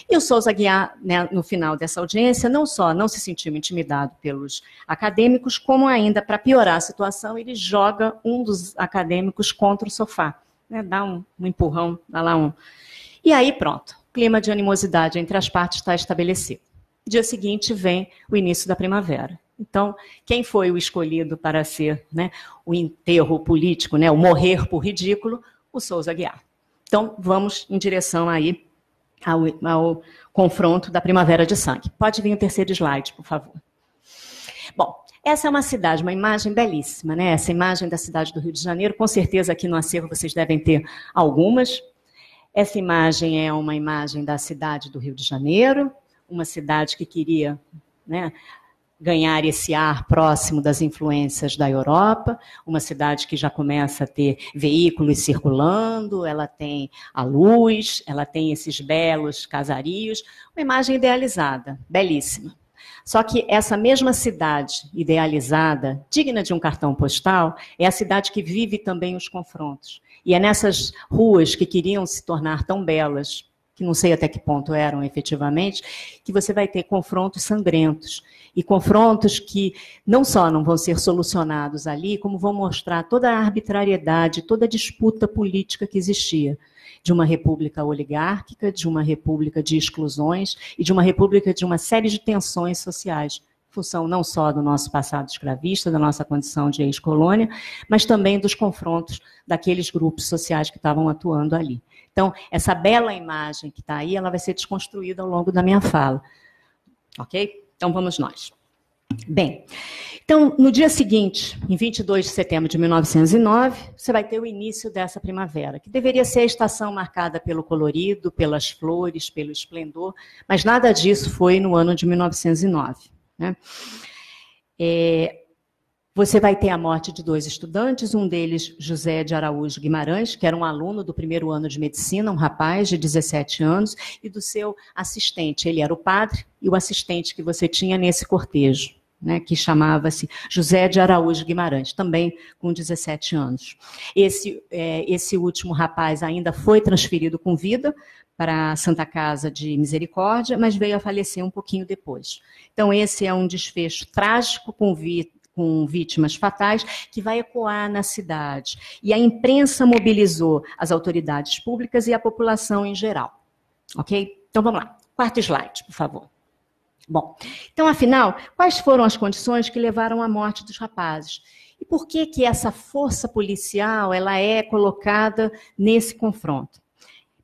D: E o Souza Aguiar, né, no final dessa audiência, não só não se sentiu intimidado pelos acadêmicos, como ainda, para piorar a situação, ele joga um dos acadêmicos contra o sofá. Né, dá um empurrão, dá lá um... E aí, pronto, o clima de animosidade entre as partes está estabelecido. Dia seguinte vem o início da primavera. Então, quem foi o escolhido para ser, né, o enterro político, né, o morrer por ridículo? O Souza Aguiar. Então, vamos em direção aí ao confronto da Primavera de Sangue. Pode vir o terceiro slide, por favor. Bom, essa é uma cidade, uma imagem belíssima, né? Essa imagem da cidade do Rio de Janeiro, com certeza aqui no acervo vocês devem ter algumas. Essa imagem é uma imagem da cidade do Rio de Janeiro, uma cidade que queria, né, ganhar esse ar próximo das influências da Europa, uma cidade que já começa a ter veículos circulando, ela tem a luz, ela tem esses belos casarios, uma imagem idealizada, belíssima. Só que essa mesma cidade idealizada, digna de um cartão postal, é a cidade que vive também os confrontos. E é nessas ruas que queriam se tornar tão belas, que não sei até que ponto eram efetivamente, que você vai ter confrontos sangrentos. E confrontos que não só não vão ser solucionados ali, como vão mostrar toda a arbitrariedade, toda a disputa política que existia. De uma república oligárquica, de uma república de exclusões e de uma república de uma série de tensões sociais, em função não só do nosso passado escravista, da nossa condição de ex-colônia, mas também dos confrontos daqueles grupos sociais que estavam atuando ali. Então, essa bela imagem que está aí, ela vai ser desconstruída ao longo da minha fala. Ok? Então, vamos nós. Bem, então, no dia seguinte, em 22 de setembro de 1909, você vai ter o início dessa primavera, que deveria ser a estação marcada pelo colorido, pelas flores, pelo esplendor, mas nada disso foi no ano de 1909. Né? Você vai ter a morte de 2 estudantes, um deles, José de Araújo Guimarães, que era um aluno do primeiro ano de medicina, um rapaz de 17 anos, e do seu assistente. Ele era o padre e o assistente que você tinha nesse cortejo, né, que chamava-se José de Araújo Guimarães, também com 17 anos. Esse último rapaz ainda foi transferido com vida para a Santa Casa de Misericórdia, mas veio a falecer um pouquinho depois. Então, esse é um desfecho trágico com vítimas fatais, que vai ecoar na cidade. E a imprensa mobilizou as autoridades públicas e a população em geral. Ok? Então, vamos lá. 4º slide, por favor. Bom, então, afinal, quais foram as condições que levaram à morte dos rapazes? E por que que essa força policial ela é colocada nesse confronto?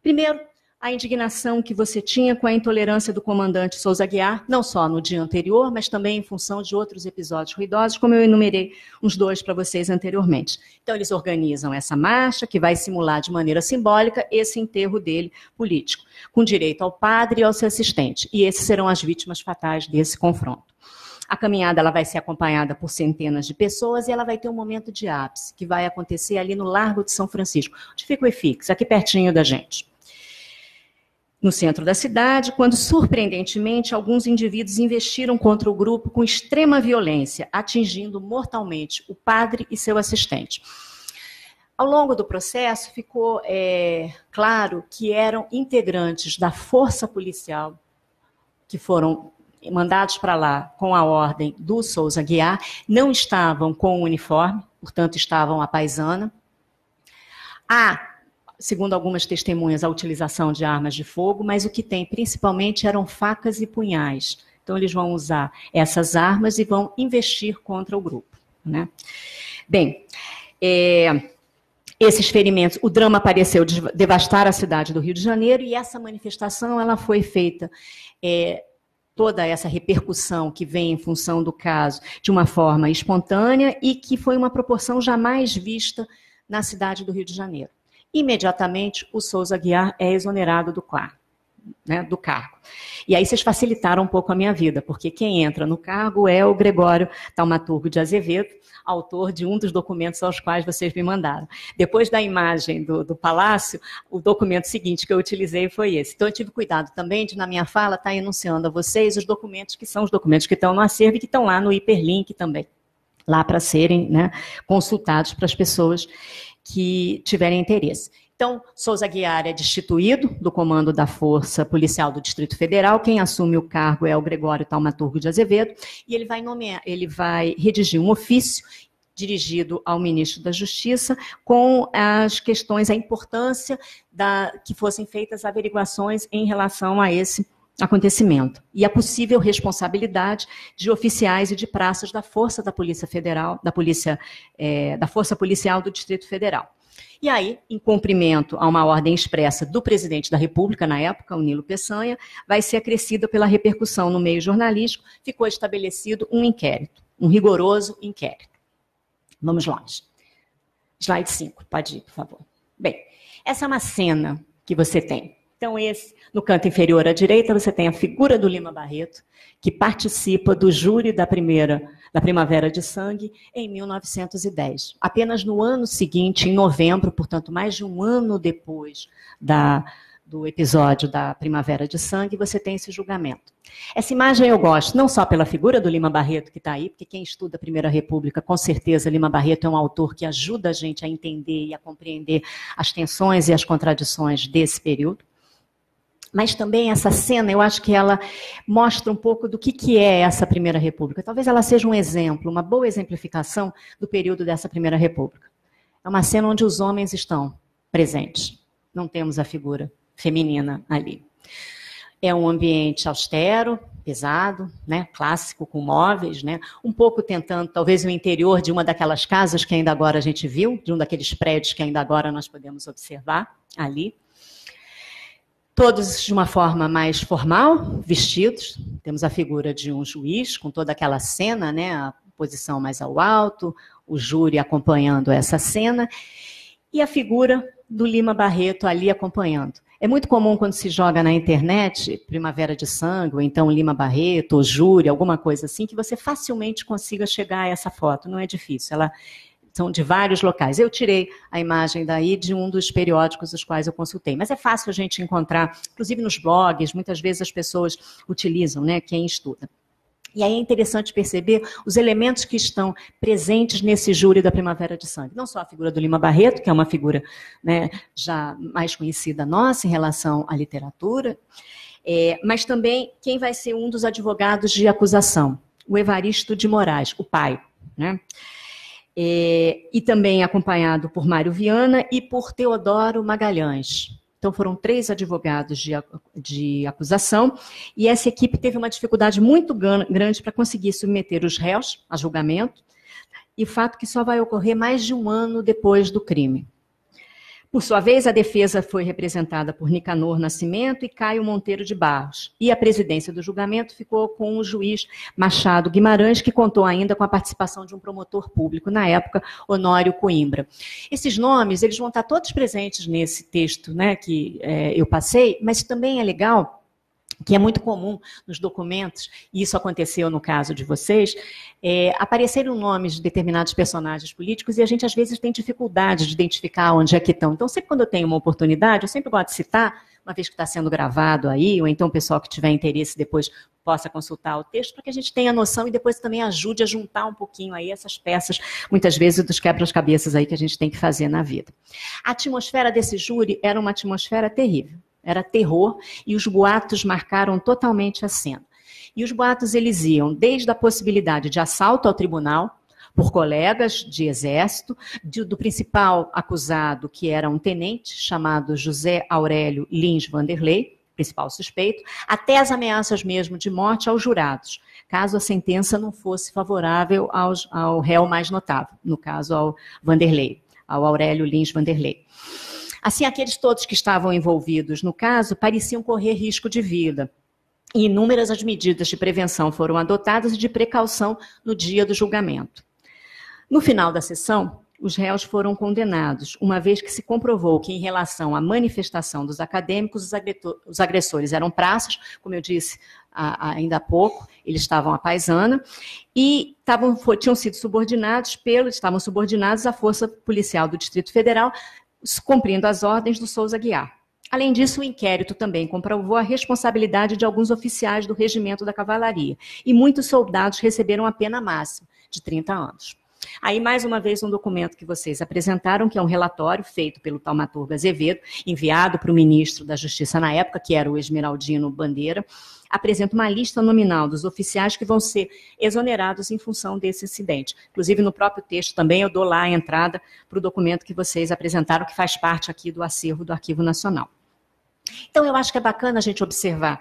D: Primeiro, a indignação que você tinha com a intolerância do comandante Souza Aguiar, não só no dia anterior, mas também em função de outros episódios ruidosos, como eu enumerei uns 2 para vocês anteriormente. Então, eles organizam essa marcha, que vai simular de maneira simbólica esse enterro dele político, com direito ao padre e ao seu assistente. E esses serão as vítimas fatais desse confronto. A caminhada ela vai ser acompanhada por centenas de pessoas e ela vai ter um momento de ápice, que vai acontecer ali no Largo de São Francisco, onde fica o IFIX, aqui pertinho da gente. No centro da cidade, quando, surpreendentemente, alguns indivíduos investiram contra o grupo com extrema violência, atingindo mortalmente o padre e seu assistente. Ao longo do processo, ficou claro que eram integrantes da força policial, que foram mandados para lá com a ordem do Souza Aguiar, não estavam com o uniforme, portanto, estavam à paisana. Segundo algumas testemunhas, a utilização de armas de fogo, mas o que tem principalmente eram facas e punhais. Então, eles vão usar essas armas e vão investir contra o grupo. Né? Bem, esses ferimentos, o drama pareceu devastar a cidade do Rio de Janeiro e essa manifestação ela foi feita, toda essa repercussão que vem em função do caso, de uma forma espontânea e que foi uma proporção jamais vista na cidade do Rio de Janeiro. Imediatamente, o Souza Aguiar é exonerado do cargo. E aí vocês facilitaram um pouco a minha vida, porque quem entra no cargo é o Gregório Taumaturgo de Azevedo, autor de um dos documentos aos quais vocês me mandaram. Depois da imagem do palácio, o documento seguinte que eu utilizei foi esse. Então, eu tive cuidado também de, na minha fala, estar enunciando a vocês os documentos que são os documentos que estão no acervo e que estão lá no hiperlink também, lá para serem, né, consultados para as pessoas que tiverem interesse. Então, Souza Aguiar é destituído do comando da Força Policial do Distrito Federal. Quem assume o cargo é o Gregório Taumaturgo de Azevedo, e ele vai redigir um ofício dirigido ao ministro da Justiça com as questões, a importância que fossem feitas averiguações em relação a esse acontecimento e a possível responsabilidade de oficiais e de praças da Força da Polícia Federal, da Força Policial do Distrito Federal. E aí, em cumprimento a uma ordem expressa do presidente da República, na época, o Nilo Peçanha, vai ser acrescida pela repercussão no meio jornalístico, ficou estabelecido um inquérito, um rigoroso inquérito. Vamos lá. Slide 5, pode ir, por favor. Bem, essa é uma cena que você tem. Então, no canto inferior à direita, você tem a figura do Lima Barreto, que participa do júri da Primavera de Sangue em 1910. Apenas no ano seguinte, em novembro, portanto, mais de um ano depois do episódio da Primavera de Sangue, você tem esse julgamento. Essa imagem eu gosto, não só pela figura do Lima Barreto que está aí, porque quem estuda a Primeira República, com certeza, Lima Barreto é um autor que ajuda a gente a entender e a compreender as tensões e as contradições desse período. Mas também essa cena, eu acho que ela mostra um pouco do que é essa Primeira República. Talvez ela seja um exemplo, uma boa exemplificação do período dessa Primeira República. É uma cena onde os homens estão presentes. Não temos a figura feminina ali. É um ambiente austero, pesado, né, clássico, com móveis, né, um pouco tentando, talvez, o interior de uma daquelas casas que ainda agora a gente viu, de um daqueles prédios que ainda agora nós podemos observar ali. Todos de uma forma mais formal, vestidos. Temos a figura de um juiz, com toda aquela cena, né, a posição mais ao alto, o júri acompanhando essa cena, e a figura do Lima Barreto ali acompanhando. É muito comum quando se joga na internet, Primavera de Sangue, ou então Lima Barreto, ou júri, alguma coisa assim, que você facilmente consiga chegar a essa foto. Não é difícil, ela são de vários locais. Eu tirei a imagem daí de um dos periódicos os quais eu consultei. Mas é fácil a gente encontrar, inclusive nos blogs, muitas vezes as pessoas utilizam, né, quem estuda. E aí é interessante perceber os elementos que estão presentes nesse júri da Primavera de Sangue. Não só a figura do Lima Barreto, que é uma figura, né, já mais conhecida nossa em relação à literatura, mas também quem vai ser um dos advogados de acusação, o Evaristo de Moraes, o pai, né? E também acompanhado por Mário Viana e por Teodoro Magalhães. Então, foram 3 advogados de acusação, e essa equipe teve uma dificuldade muito grande para conseguir submeter os réus a julgamento, e fato que só vai ocorrer mais de um ano depois do crime. Por sua vez, a defesa foi representada por Nicanor Nascimento e Caio Monteiro de Barros. E a presidência do julgamento ficou com o juiz Machado Guimarães, que contou ainda com a participação de um promotor público, na época, Honório Coimbra. Esses nomes, eles vão estar todos presentes nesse texto, né, que eu passei, mas também é legal, que é muito comum nos documentos, e isso aconteceu no caso de vocês, apareceram nomes de determinados personagens políticos e a gente, às vezes, tem dificuldade de identificar onde é que estão. Então, sempre quando eu tenho uma oportunidade, eu sempre gosto de citar, uma vez que está sendo gravado aí, ou então o pessoal que tiver interesse depois possa consultar o texto, para que a gente tenha noção e depois também ajude a juntar um pouquinho aí essas peças, muitas vezes, dos quebra-cabeças aí que a gente tem que fazer na vida. A atmosfera desse júri era uma atmosfera terrível. Era terror, e os boatos marcaram totalmente a cena. E os boatos, eles iam desde a possibilidade de assalto ao tribunal, por colegas de exército, do principal acusado, que era um tenente, chamado José Aurélio Lins Vanderlei, principal suspeito, até as ameaças mesmo de morte aos jurados, caso a sentença não fosse favorável ao réu mais notável, no caso ao Vanderlei, ao Aurélio Lins Vanderlei. Assim, aqueles todos que estavam envolvidos no caso pareciam correr risco de vida. E inúmeras as medidas de prevenção foram adotadas e de precaução no dia do julgamento. No final da sessão, os réus foram condenados, uma vez que se comprovou que, em relação à manifestação dos acadêmicos, os agressores eram praças, como eu disse ainda há pouco, eles estavam à paisana, e tinham sido estavam subordinados à Força Policial do Distrito Federal, cumprindo as ordens do Souza Aguiar. Além disso, o inquérito também comprovou a responsabilidade de alguns oficiais do Regimento da Cavalaria, e muitos soldados receberam a pena máxima, de 30 anos. Aí, mais uma vez, um documento que vocês apresentaram, que é um relatório feito pelo Taumaturgo Azevedo, enviado para o ministro da Justiça na época, que era o Esmeraldino Bandeira, apresenta uma lista nominal dos oficiais que vão ser exonerados em função desse incidente. Inclusive, no próprio texto também eu dou lá a entrada para o documento que vocês apresentaram, que faz parte aqui do acervo do Arquivo Nacional. Então, eu acho que é bacana a gente observar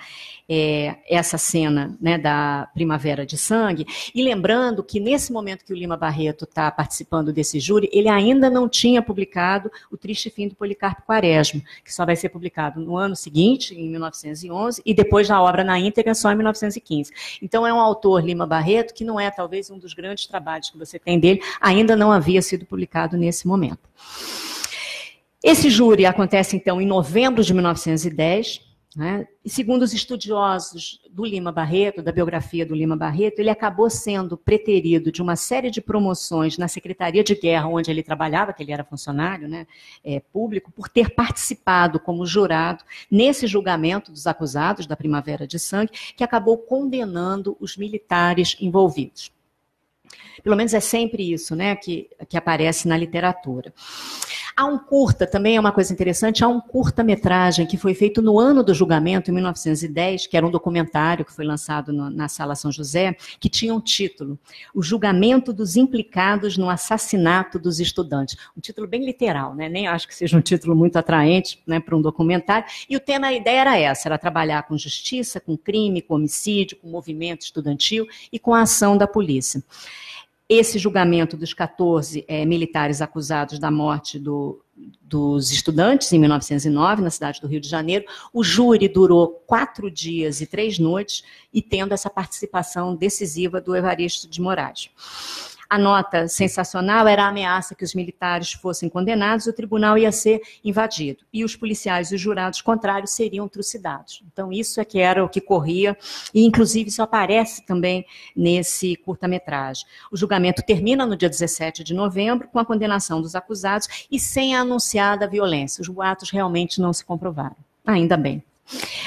D: essa cena, né, da Primavera de Sangue, e lembrando que nesse momento que o Lima Barreto está participando desse júri, ele ainda não tinha publicado O Triste Fim do Policarpo Quaresma, que só vai ser publicado no ano seguinte, em 1911, e depois a obra na íntegra só em 1915. Então, é um autor, Lima Barreto, que não é talvez um dos grandes trabalhos que você tem dele, ainda não havia sido publicado nesse momento. Esse júri acontece, então, em novembro de 1910, né? E segundo os estudiosos do Lima Barreto, da biografia do Lima Barreto, ele acabou sendo preterido de uma série de promoções na Secretaria de Guerra, onde ele trabalhava, que ele era funcionário, né, público, por ter participado como jurado nesse julgamento dos acusados da Primavera de Sangue, que acabou condenando os militares envolvidos. Pelo menos é sempre isso, né, que aparece na literatura. Há um curta, também é uma coisa interessante, há um curta-metragem que foi feito no ano do julgamento, em 1910, que era um documentário que foi lançado na Sala São José, que tinha um título, O Julgamento dos Implicados no Assassinato dos Estudantes. Um título bem literal, né? Nem acho que seja um título muito atraente, né, para um documentário. E o tema, a ideia era essa, era trabalhar com justiça, com crime, com homicídio, com movimento estudantil e com a ação da polícia. Esse julgamento dos 14 militares acusados da morte dos estudantes, em 1909, na cidade do Rio de Janeiro, o júri durou 4 dias e 3 noites, e tendo essa participação decisiva do Evaristo de Moraes. A nota sensacional era a ameaça que os militares fossem condenados, o tribunal ia ser invadido, e os policiais e os jurados contrários seriam trucidados. Então, isso é que era o que corria, e inclusive isso aparece também nesse curta-metragem. O julgamento termina no dia 17 de novembro, com a condenação dos acusados e sem a anunciada violência. Os boatos realmente não se comprovaram. Ainda bem.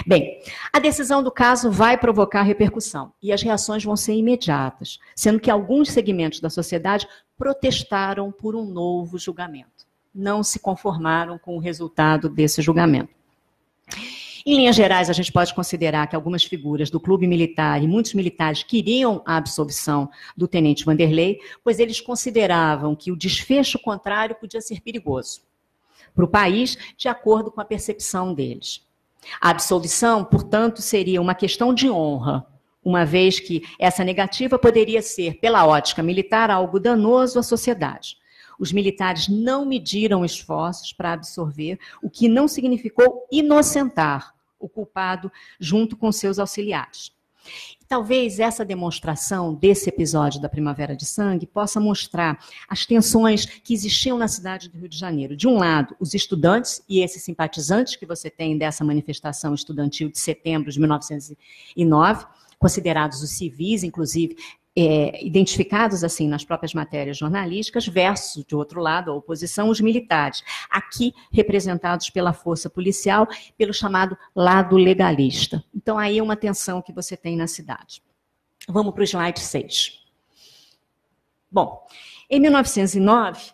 D: Bem, a decisão do caso vai provocar repercussão e as reações vão ser imediatas, sendo que alguns segmentos da sociedade protestaram por um novo julgamento. Não se conformaram com o resultado desse julgamento. Em linhas gerais, a gente pode considerar que algumas figuras do clube militar e muitos militares queriam a absolvição do tenente Vanderlei, pois eles consideravam que o desfecho contrário podia ser perigoso para o país, de acordo com a percepção deles. A absolvição, portanto, seria uma questão de honra, uma vez que essa negativa poderia ser, pela ótica militar, algo danoso à sociedade. Os militares não mediram esforços para absolver, o que não significou inocentar o culpado junto com seus auxiliares. Talvez essa demonstração desse episódio da Primavera de Sangue possa mostrar as tensões que existiam na cidade do Rio de Janeiro. De um lado, os estudantes e esses simpatizantes que você tem dessa manifestação estudantil de setembro de 1909, considerados os civis, inclusive, identificados assim nas próprias matérias jornalísticas, versus, de outro lado, a oposição, os militares, aqui representados pela força policial, pelo chamado lado legalista. Então, aí é uma tensão que você tem na cidade. Vamos para o slide 6. Bom, em 1909,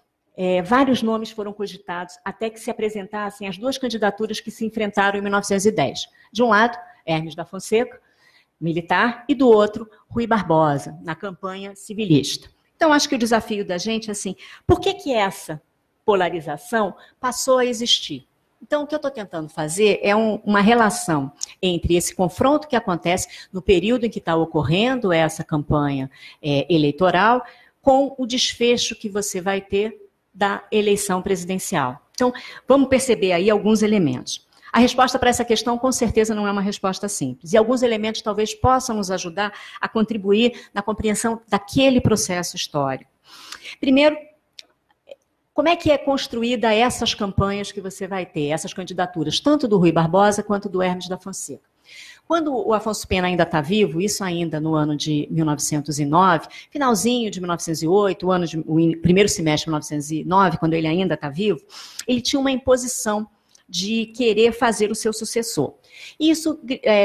D: vários nomes foram cogitados até que se apresentassem as duas candidaturas que se enfrentaram em 1910. De um lado, Hermes da Fonseca, militar, e do outro, Rui Barbosa, na campanha civilista. Então, acho que o desafio da gente é assim, por que essa polarização passou a existir? Então, o que eu estou tentando fazer é uma relação entre esse confronto que acontece no período em que está ocorrendo essa campanha eleitoral com o desfecho que você vai ter da eleição presidencial. Então, vamos perceber aí alguns elementos. A resposta para essa questão, com certeza, não é uma resposta simples. E alguns elementos talvez possam nos ajudar a contribuir na compreensão daquele processo histórico. Primeiro, como é que é construída essas campanhas que você vai ter, essas candidaturas, tanto do Rui Barbosa quanto do Hermes da Fonseca? Quando o Afonso Pena ainda está vivo, isso ainda no ano de 1909, finalzinho de 1908, o primeiro semestre de 1909, quando ele ainda está vivo, ele tinha uma imposição de querer fazer o seu sucessor. Isso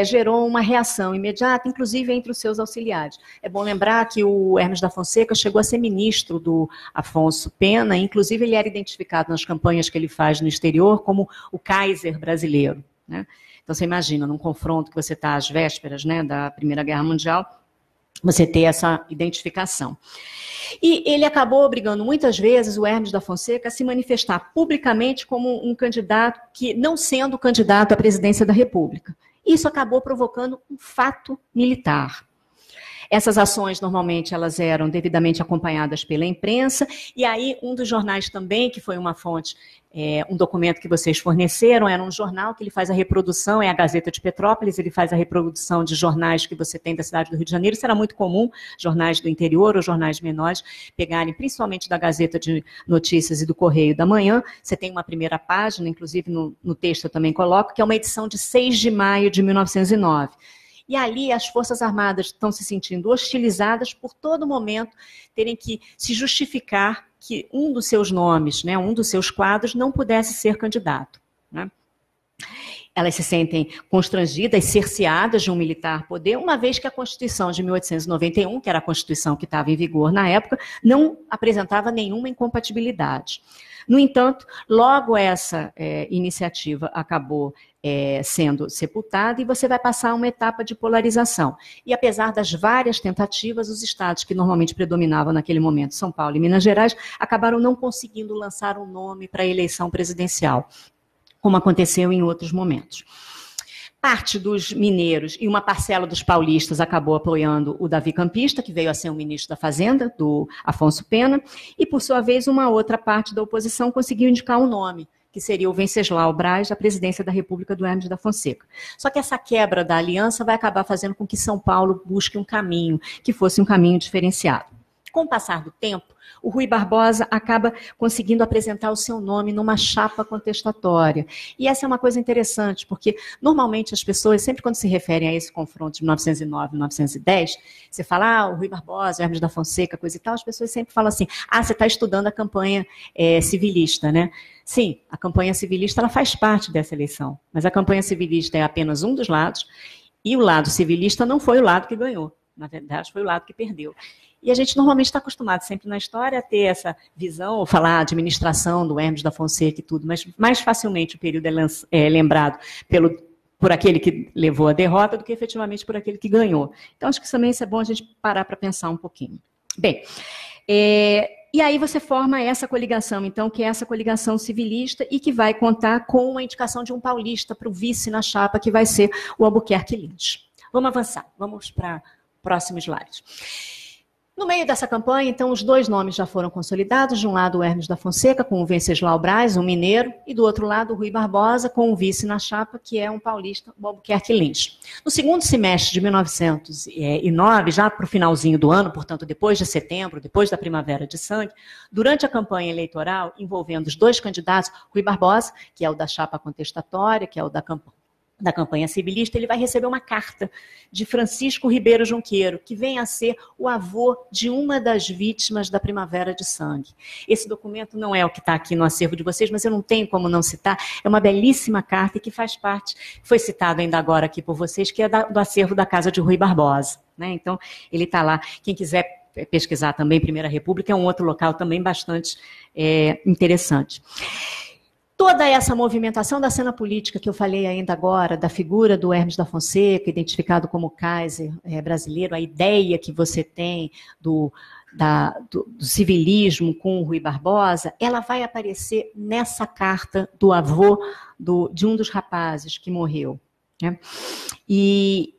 D: gerou uma reação imediata, inclusive entre os seus auxiliares. É bom lembrar que o Hermes da Fonseca chegou a ser ministro do Afonso Pena, inclusive ele era identificado nas campanhas que ele faz no exterior como o Kaiser brasileiro, né? Então você imagina, num confronto que você está às vésperas, né, da Primeira Guerra Mundial, você ter essa identificação. E ele acabou obrigando muitas vezes o Hermes da Fonseca a se manifestar publicamente como um candidato que, não sendo candidato à presidência da República. Isso acabou provocando um fato militar. Essas ações, normalmente, elas eram devidamente acompanhadas pela imprensa, e aí um dos jornais também, que foi uma fonte, um documento que vocês forneceram, era um jornal que ele faz a reprodução, é a Gazeta de Petrópolis, ele faz a reprodução de jornais que você tem da cidade do Rio de Janeiro. Isso era muito comum, jornais do interior ou jornais menores, pegarem principalmente da Gazeta de Notícias e do Correio da Manhã. Você tem uma primeira página, inclusive no texto eu também coloco, que é uma edição de 6 de maio de 1909. E ali as Forças Armadas estão se sentindo hostilizadas por todo momento, terem que se justificar que um dos seus nomes, né, um dos seus quadros, não pudesse ser candidato. Né? Elas se sentem constrangidas, cerceadas de um militar poder, uma vez que a Constituição de 1891, que era a Constituição que estava em vigor na época, não apresentava nenhuma incompatibilidade. No entanto, logo essa iniciativa acabou sendo sepultada e você vai passar a uma etapa de polarização. E apesar das várias tentativas, os estados que normalmente predominavam naquele momento, São Paulo e Minas Gerais, acabaram não conseguindo lançar um nome para a eleição presidencial, como aconteceu em outros momentos. Parte dos mineiros e uma parcela dos paulistas acabou apoiando o Davi Campista, que veio a ser o ministro da Fazenda, do Afonso Pena, e, por sua vez, uma outra parte da oposição conseguiu indicar um nome, que seria o Venceslau Braz, da presidência da República do Hermes da Fonseca. Só que essa quebra da aliança vai acabar fazendo com que São Paulo busque um caminho, que fosse um caminho diferenciado. Com o passar do tempo, o Rui Barbosa acaba conseguindo apresentar o seu nome numa chapa contestatória. E essa é uma coisa interessante, porque normalmente as pessoas, sempre quando se referem a esse confronto de 1909 e 1910, você fala, o Rui Barbosa, o Hermes da Fonseca, coisa e tal, as pessoas sempre falam assim, você está estudando a campanha civilista, né? Sim, a campanha civilista ela faz parte dessa eleição, mas a campanha civilista é apenas um dos lados, e o lado civilista não foi o lado que ganhou, na verdade foi o lado que perdeu. E a gente normalmente está acostumado sempre na história a ter essa visão, ou falar a administração do Hermes da Fonseca e tudo, mas mais facilmente o período é lembrado por aquele que levou a derrota do que efetivamente por aquele que ganhou. Então, acho que também isso é bom a gente parar para pensar um pouquinho. Bem, e aí você forma essa coligação, então, que é essa coligação civilista e que vai contar com a indicação de um paulista para o vice na chapa, que vai ser o Albuquerque Lins. Vamos avançar, vamos para o próximo slide. No meio dessa campanha, então, os dois nomes já foram consolidados. De um lado, o Hermes da Fonseca, com o Venceslau Braz, um mineiro, e do outro lado, o Rui Barbosa, com o vice na chapa, que é um paulista, o Albuquerque Lins. No segundo semestre de 1909, já para o finalzinho do ano, portanto, depois de setembro, depois da Primavera de Sangue, durante a campanha eleitoral, envolvendo os dois candidatos, Rui Barbosa, que é o da chapa contestatória, que é o da campanha civilista, ele vai receber uma carta de Francisco Ribeiro Junqueiro, que vem a ser o avô de uma das vítimas da Primavera de Sangue. Esse documento não é o que está aqui no acervo de vocês, mas eu não tenho como não citar. É uma belíssima carta que faz parte, foi citado ainda agora aqui por vocês, que é do acervo da casa de Rui Barbosa. Né? Então, ele está lá. Quem quiser pesquisar também Primeira República, é um outro local também bastante interessante. Toda essa movimentação da cena política que eu falei ainda agora, da figura do Hermes da Fonseca, identificado como Kaiser brasileiro, a ideia que você tem do civilismo com o Rui Barbosa, ela vai aparecer nessa carta do avô de um dos rapazes que morreu. Né? E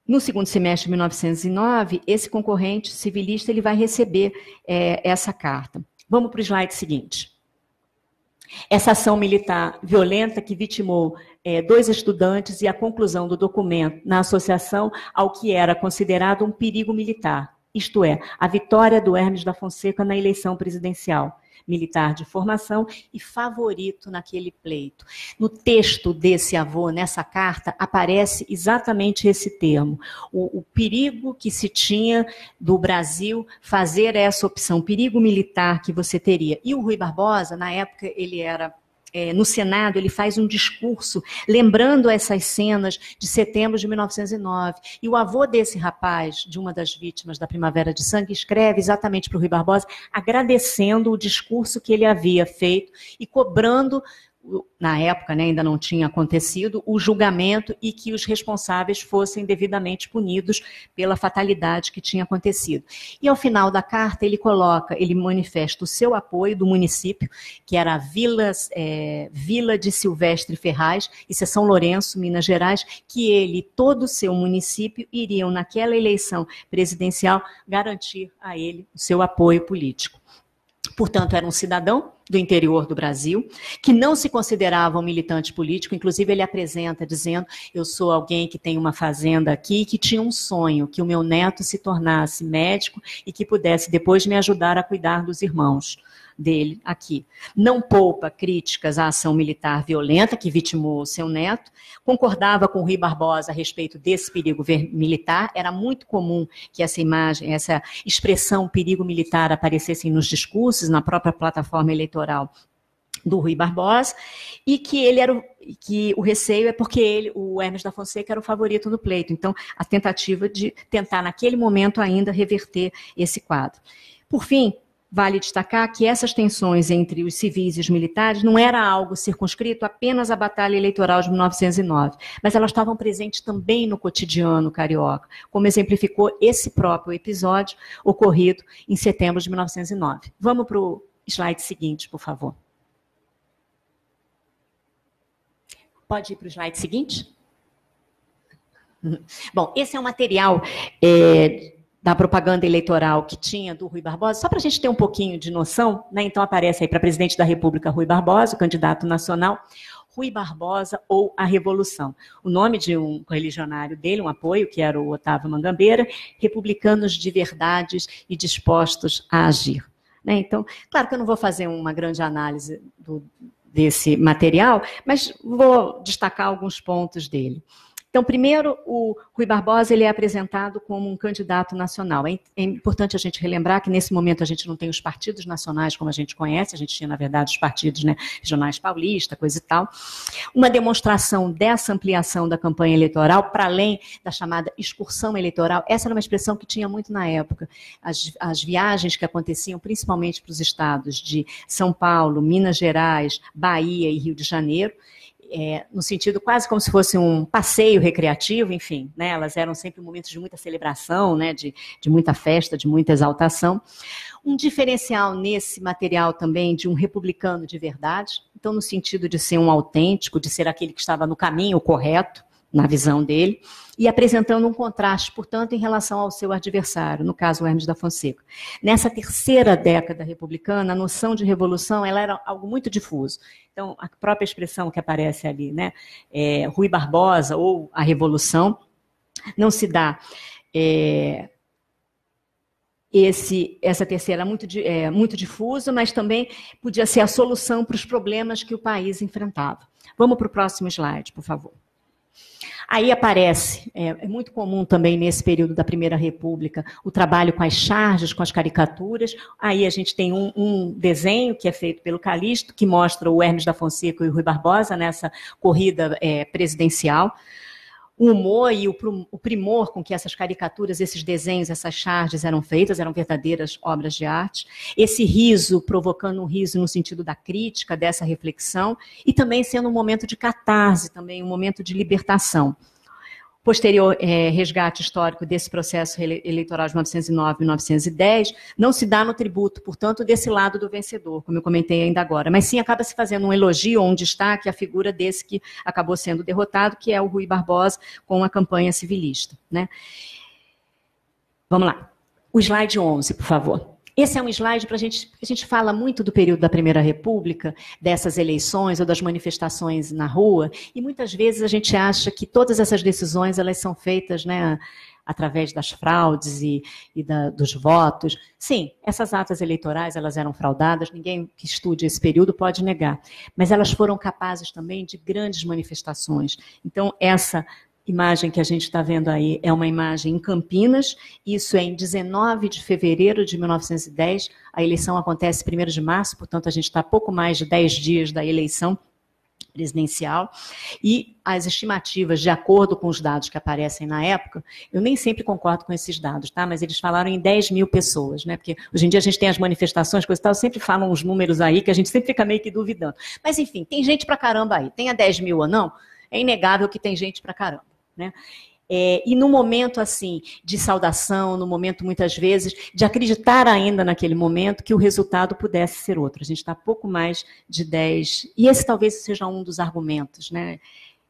D: no segundo semestre de 1909, esse concorrente civilista ele vai receber essa carta. Vamos para o slide seguinte. Essa ação militar violenta que vitimou 2 estudantes e a conclusão do documento na associação ao que era considerado um perigo militar, isto é, a vitória do Hermes da Fonseca na eleição presidencial, militar de formação e favorito naquele pleito. No texto desse avô, nessa carta, aparece exatamente esse termo, o perigo que se tinha do Brasil fazer essa opção, perigo militar que você teria. E o Rui Barbosa, na época, ele era... no Senado, ele faz um discurso lembrando essas cenas de setembro de 1909. E o avô desse rapaz, de uma das vítimas da Primavera de Sangue, escreve exatamente para o Rui Barbosa, agradecendo o discurso que ele havia feito e cobrando na época, né, ainda não tinha acontecido, o julgamento e que os responsáveis fossem devidamente punidos pela fatalidade que tinha acontecido. E ao final da carta ele manifesta o seu apoio do município, que era a Vila de Silvestre Ferraz, isso é São Lourenço, Minas Gerais, que ele e todo o seu município iriam, naquela eleição presidencial, garantir a ele o seu apoio político. Portanto, era um cidadão do interior do Brasil, que não se considerava um militante político, inclusive ele apresenta dizendo, eu sou alguém que tem uma fazenda aqui, que tinha um sonho, que o meu neto se tornasse médico e que pudesse depois me ajudar a cuidar dos irmãos dele aqui. Não poupa críticas à ação militar violenta que vitimou o seu neto, concordava com Rui Barbosa a respeito desse perigo militar, era muito comum que essa imagem, essa expressão perigo militar aparecessem nos discursos, na própria plataforma eleitoral do Rui Barbosa, e que o receio é porque o Hermes da Fonseca era o favorito no pleito, então a tentativa de tentar naquele momento ainda reverter esse quadro. Por fim, vale destacar que essas tensões entre os civis e os militares não era algo circunscrito apenas à batalha eleitoral de 1909, mas elas estavam presentes também no cotidiano carioca, como exemplificou esse próprio episódio ocorrido em setembro de 1909. Vamos para o slide seguinte, por favor. Pode ir para o slide seguinte? Bom, esse é um material da propaganda eleitoral que tinha do Rui Barbosa, só para a gente ter um pouquinho de noção, né? Então aparece aí para presidente da República Rui Barbosa, o candidato nacional, Rui Barbosa ou a Revolução. O nome de um correligionário dele, um apoio, que era o Otávio Mangambeira, republicanos de verdades e dispostos a agir. Né? Então, claro que eu não vou fazer uma grande análise desse material, mas vou destacar alguns pontos dele. Então, primeiro, o Rui Barbosa ele é apresentado como um candidato nacional. É importante a gente relembrar que, nesse momento, a gente não tem os partidos nacionais como a gente conhece, a gente tinha, na verdade, os partidos, né, regionais paulista, coisa e tal. Uma demonstração dessa ampliação da campanha eleitoral, para além da chamada excursão eleitoral, essa era uma expressão que tinha muito na época. As viagens que aconteciam, principalmente para os estados de São Paulo, Minas Gerais, Bahia e Rio de Janeiro, no sentido quase como se fosse um passeio recreativo, enfim, né, elas eram sempre momentos de muita celebração, né, de muita festa, de muita exaltação. Um diferencial nesse material também de um republicano de verdade, então no sentido de ser um autêntico, de ser aquele que estava no caminho correto, na visão dele, e apresentando um contraste, portanto, em relação ao seu adversário, no caso, o Hermes da Fonseca. Nessa terceira década republicana, a noção de revolução ela era algo muito difuso. Então, a própria expressão que aparece ali, né, Rui Barbosa ou a revolução, não se dá... essa terceira é muito difusa, mas também podia ser a solução para os problemas que o país enfrentava. Vamos para o próximo slide, por favor. Aí aparece, é muito comum também nesse período da Primeira República, o trabalho com as charges, com as caricaturas. Aí a gente tem um desenho que é feito pelo Calixto, que mostra o Hermes da Fonseca e o Rui Barbosa nessa corrida presidencial. O humor e o primor com que essas caricaturas, esses desenhos, essas charges eram feitas, eram verdadeiras obras de arte. Esse riso, provocando um riso no sentido da crítica, dessa reflexão, e também sendo um momento de catarse, também um momento de libertação. Posterior resgate histórico desse processo eleitoral de 1909 e 1910 não se dá no tributo, portanto, desse lado do vencedor, como eu comentei ainda agora, mas sim acaba se fazendo um elogio ou um destaque à figura desse que acabou sendo derrotado, que é o Rui Barbosa, com a campanha civilista. Né? Vamos lá. O slide 11, por favor. Esse é um slide para a gente fala muito do período da Primeira República, dessas eleições ou das manifestações na rua, e muitas vezes a gente acha que todas essas decisões elas são feitas, né, através das fraudes dos votos. Sim, essas atas eleitorais elas eram fraudadas, ninguém que estude esse período pode negar, mas elas foram capazes também de grandes manifestações. Então, essa imagem que a gente está vendo aí é uma imagem em Campinas, isso é em 19 de fevereiro de 1910, a eleição acontece 1º de março, portanto a gente está a pouco mais de 10 dias da eleição presidencial, e as estimativas, de acordo com os dados que aparecem na época, eu nem sempre concordo com esses dados, tá? Mas eles falaram em 10 mil pessoas, né? Porque hoje em dia a gente tem as manifestações, coisa e tal, sempre falam uns números aí que a gente sempre fica meio que duvidando. Mas, enfim, tem gente pra caramba aí. Tenha 10 mil ou não, é inegável que tem gente pra caramba, né? E no momento, assim, de saudação, no momento, muitas vezes, de acreditar ainda naquele momento que o resultado pudesse ser outro. A gente está pouco mais de 10, e esse talvez seja um dos argumentos, né?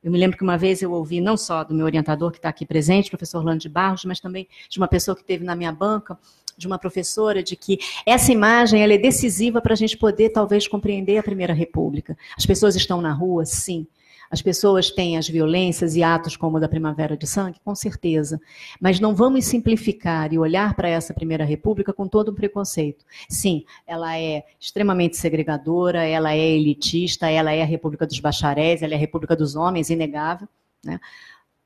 D: Eu me lembro que uma vez eu ouvi, não só do meu orientador, que está aqui presente, professor Orlando de Barros, mas também de uma pessoa que esteve na minha banca, de uma professora, de que essa imagem ela é decisiva para a gente poder, talvez, compreender a Primeira República. As pessoas estão na rua, sim. As pessoas têm as violências e atos como o da Primavera de Sangue, com certeza. Mas não vamos simplificar e olhar para essa Primeira República com todo um preconceito. Sim, ela é extremamente segregadora, ela é elitista, ela é a República dos Bacharéis, ela é a República dos Homens, inegável, né?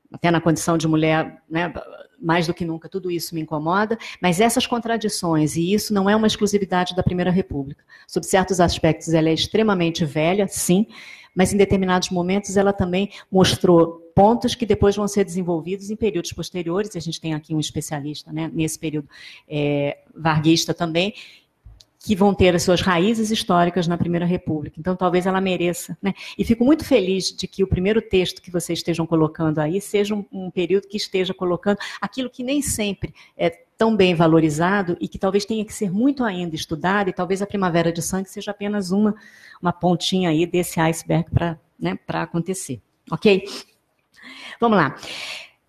D: Até na condição de mulher, né, mais do que nunca, tudo isso me incomoda, mas essas contradições, e isso não é uma exclusividade da Primeira República. Sob certos aspectos, ela é extremamente velha, sim, mas em determinados momentos ela também mostrou pontos que depois vão ser desenvolvidos em períodos posteriores, e a gente tem aqui um especialista, né, nesse período varguista também, que vão ter as suas raízes históricas na Primeira República. Então, talvez ela mereça, né? E fico muito feliz de que o primeiro texto que vocês estejam colocando aí seja um período que esteja colocando aquilo que nem sempre é tão bem valorizado e que talvez tenha que ser muito ainda estudado, e talvez a Primavera de Sangue seja apenas uma pontinha aí desse iceberg para, né, para acontecer. Ok? Vamos lá.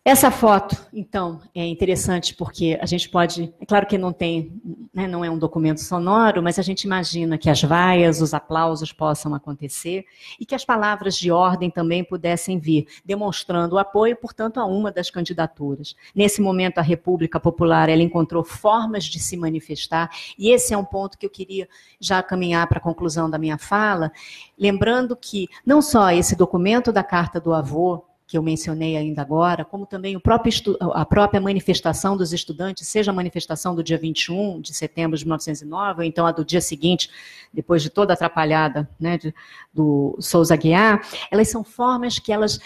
D: Essa foto, então, é interessante porque a gente pode... É claro que não tem, né, não é um documento sonoro, mas a gente imagina que as vaias, os aplausos possam acontecer e que as palavras de ordem também pudessem vir, demonstrando o apoio, portanto, a uma das candidaturas. Nesse momento, a República Popular ela encontrou formas de se manifestar, e esse é um ponto que eu queria já caminhar para a conclusão da minha fala, lembrando que não só esse documento da Carta do Avô, que eu mencionei ainda agora, como também a própria manifestação dos estudantes, seja a manifestação do dia 21 de setembro de 1909, ou então a do dia seguinte, depois de toda a atrapalhada, né, do Souza Aguiar, elas são formas que elas...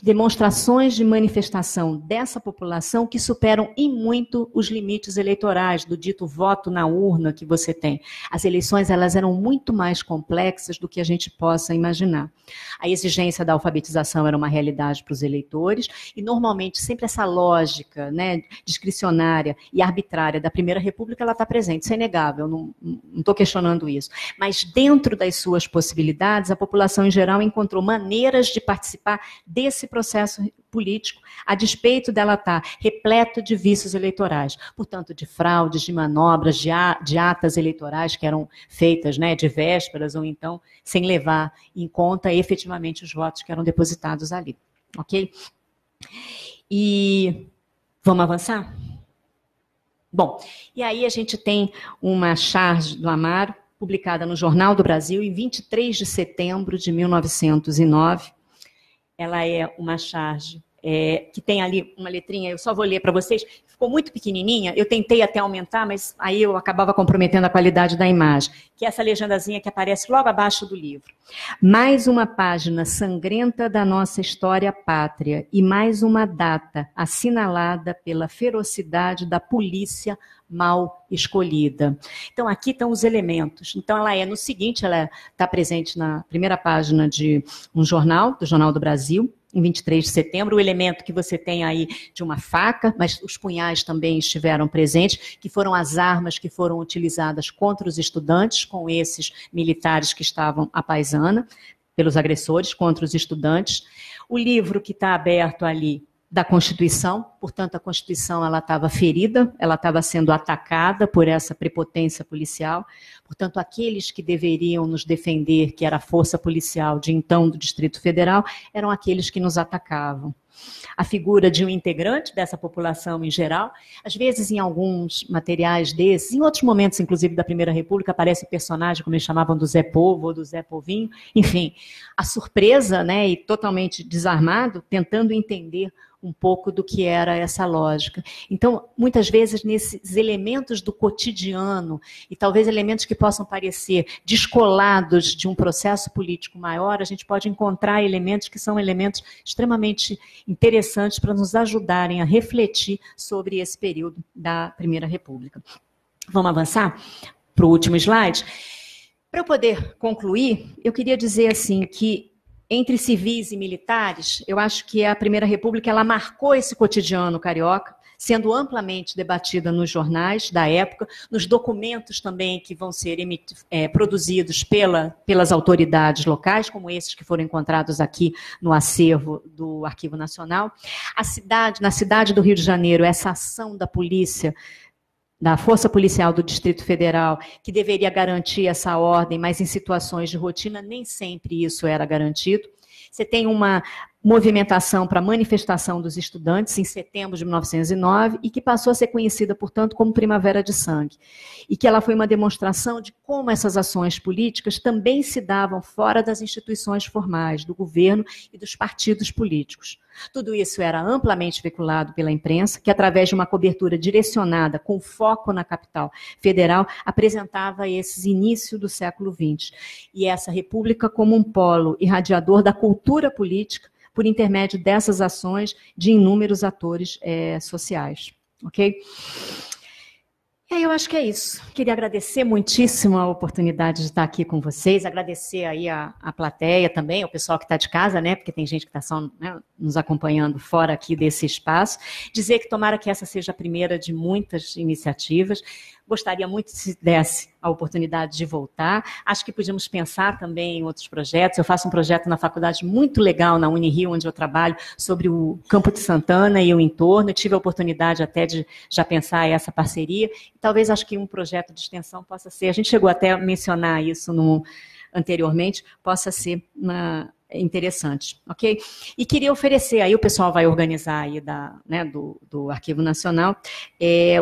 D: demonstrações de manifestação dessa população que superam em muito os limites eleitorais, do dito voto na urna que você tem. As eleições elas eram muito mais complexas do que a gente possa imaginar. A exigência da alfabetização era uma realidade para os eleitores, e normalmente sempre essa lógica, né, discricionária e arbitrária da Primeira República ela está presente, isso é inegável, não estou questionando isso. Mas dentro das suas possibilidades, a população em geral encontrou maneiras de participar desse processo político, a despeito dela estar repleto de vícios eleitorais, portanto, de fraudes, de manobras, de atas eleitorais que eram feitas, né, de vésperas, ou então sem levar em conta efetivamente os votos que eram depositados ali. Ok? E vamos avançar? Bom, e aí a gente tem uma charge do Amaro, publicada no Jornal do Brasil em 23 de setembro de 1909, ela é uma charge que tem ali uma letrinha, eu só vou ler para vocês, ficou muito pequenininha, eu tentei até aumentar, mas aí eu acabava comprometendo a qualidade da imagem, que é essa legendazinha que aparece logo abaixo do livro. Mais uma página sangrenta da nossa história pátria e mais uma data assinalada pela ferocidade da polícia mal escolhida. Então, aqui estão os elementos. Então, ela é no seguinte, ela está presente na primeira página de um jornal, do Jornal do Brasil, em 23 de setembro, o elemento que você tem aí de uma faca, mas os punhais também estiveram presentes, que foram as armas que foram utilizadas contra os estudantes, com esses militares que estavam à paisana, pelos agressores, contra os estudantes. O livro que está aberto ali, da Constituição, portanto, a Constituição ela estava ferida, ela estava sendo atacada por essa prepotência policial, portanto, aqueles que deveriam nos defender, que era a força policial de então do Distrito Federal, eram aqueles que nos atacavam. A figura de um integrante dessa população em geral, às vezes em alguns materiais desses, em outros momentos, inclusive da Primeira República, aparece o personagem, como eles chamavam, do Zé Povo ou do Zé Povinho, enfim, a surpresa, né, e totalmente desarmado, tentando entender um pouco do que era essa lógica. Então, muitas vezes, nesses elementos do cotidiano, e talvez elementos que possam parecer descolados de um processo político maior, a gente pode encontrar elementos que são elementos extremamente interessantes para nos ajudarem a refletir sobre esse período da Primeira República. Vamos avançar para o último slide? Para eu poder concluir, eu queria dizer assim que entre civis e militares, eu acho que a Primeira República ela marcou esse cotidiano carioca, sendo amplamente debatida nos jornais da época, nos documentos também que vão ser produzidos pelas autoridades locais, como esses que foram encontrados aqui no acervo do Arquivo Nacional. Na cidade do Rio de Janeiro, essa ação da polícia, da Força Policial do Distrito Federal, que deveria garantir essa ordem, mas em situações de rotina nem sempre isso era garantido. Você tem uma movimentação para manifestação dos estudantes em setembro de 1909 e que passou a ser conhecida, portanto, como Primavera de Sangue. E que ela foi uma demonstração de como essas ações políticas também se davam fora das instituições formais, do governo e dos partidos políticos. Tudo isso era amplamente veiculado pela imprensa, que através de uma cobertura direcionada, com foco na capital federal, apresentava esses inícios do século XX. E essa república como um polo irradiador da cultura política, por intermédio dessas ações de inúmeros atores sociais. Ok? E aí eu acho que é isso. Queria agradecer muitíssimo a oportunidade de estar aqui com vocês, agradecer aí a plateia também, o pessoal que está de casa, né, porque tem gente que está só, né, nos acompanhando fora aqui desse espaço. Dizer que tomara que essa seja a primeira de muitas iniciativas. Gostaria muito se desse a oportunidade de voltar. Acho que podíamos pensar também em outros projetos. Eu faço um projeto na faculdade muito legal, na Unirio, onde eu trabalho, sobre o Campo de Santana e o entorno. Eu tive a oportunidade até de já pensar essa parceria. Talvez acho que um projeto de extensão possa ser, a gente chegou até a mencionar isso anteriormente, possa ser interessante, ok? E queria oferecer, aí o pessoal vai organizar aí do Arquivo Nacional,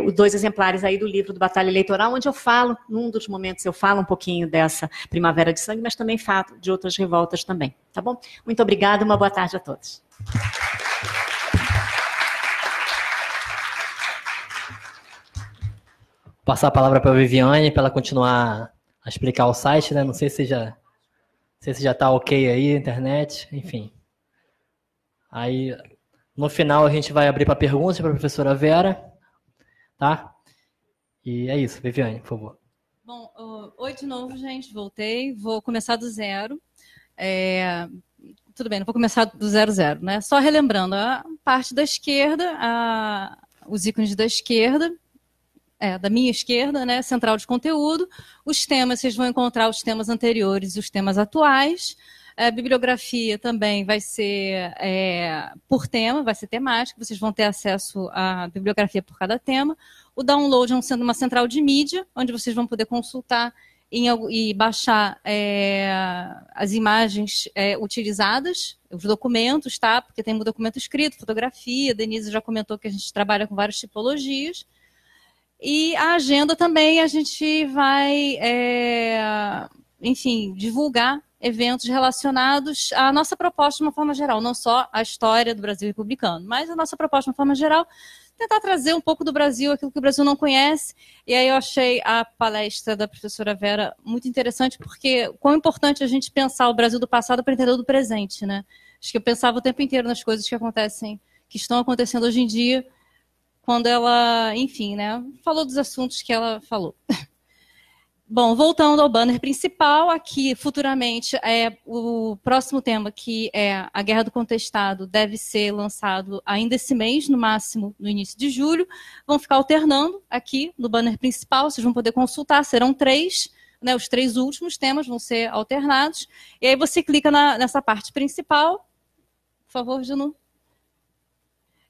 D: os 2 exemplares aí do livro do Batalha Eleitoral, onde eu falo, num dos momentos eu falo um pouquinho dessa Primavera de Sangue, mas também falo de outras revoltas também, tá bom? Muito obrigada, uma boa tarde a todos.
A: Passar a palavra para a Viviane, para ela continuar a explicar o site, né? Não sei se já está ok aí, internet, enfim. Aí, no final, a gente vai abrir para perguntas para a professora Vera, tá? E é isso, Viviane, por favor.
C: Bom, oi de novo, gente, voltei, vou começar do zero. Tudo bem, não vou começar do 00, né? Só relembrando, a parte da esquerda, os ícones da esquerda, da minha esquerda, né, central de conteúdo. Os temas, vocês vão encontrar os temas anteriores e os temas atuais. A bibliografia também vai ser por tema, vai ser temática, vocês vão ter acesso à bibliografia por cada tema. O download é uma central de mídia, onde vocês vão poder consultar e baixar as imagens utilizadas, os documentos, tá? Porque tem um documento escrito, fotografia, a Denise já comentou que a gente trabalha com várias tipologias. E a agenda também, a gente vai, enfim, divulgar eventos relacionados à nossa proposta de uma forma geral, não só a história do Brasil republicano, mas a nossa proposta de uma forma geral, tentar trazer um pouco do Brasil, aquilo que o Brasil não conhece. E aí eu achei a palestra da professora Vera muito interessante, porque quão importante a gente pensar o Brasil do passado para entender o do presente, né? Acho que eu pensava o tempo inteiro nas coisas que estão acontecendo hoje em dia, quando ela, enfim, né, falou dos assuntos que ela falou. Bom, voltando ao banner principal, aqui, futuramente, o próximo tema, que é a Guerra do Contestado, deve ser lançado ainda esse mês, no máximo no início de julho. Vão ficar alternando aqui no banner principal, vocês vão poder consultar, serão 3, né, os 3 últimos temas vão ser alternados. E aí você clica nessa parte principal. Por favor, Janu.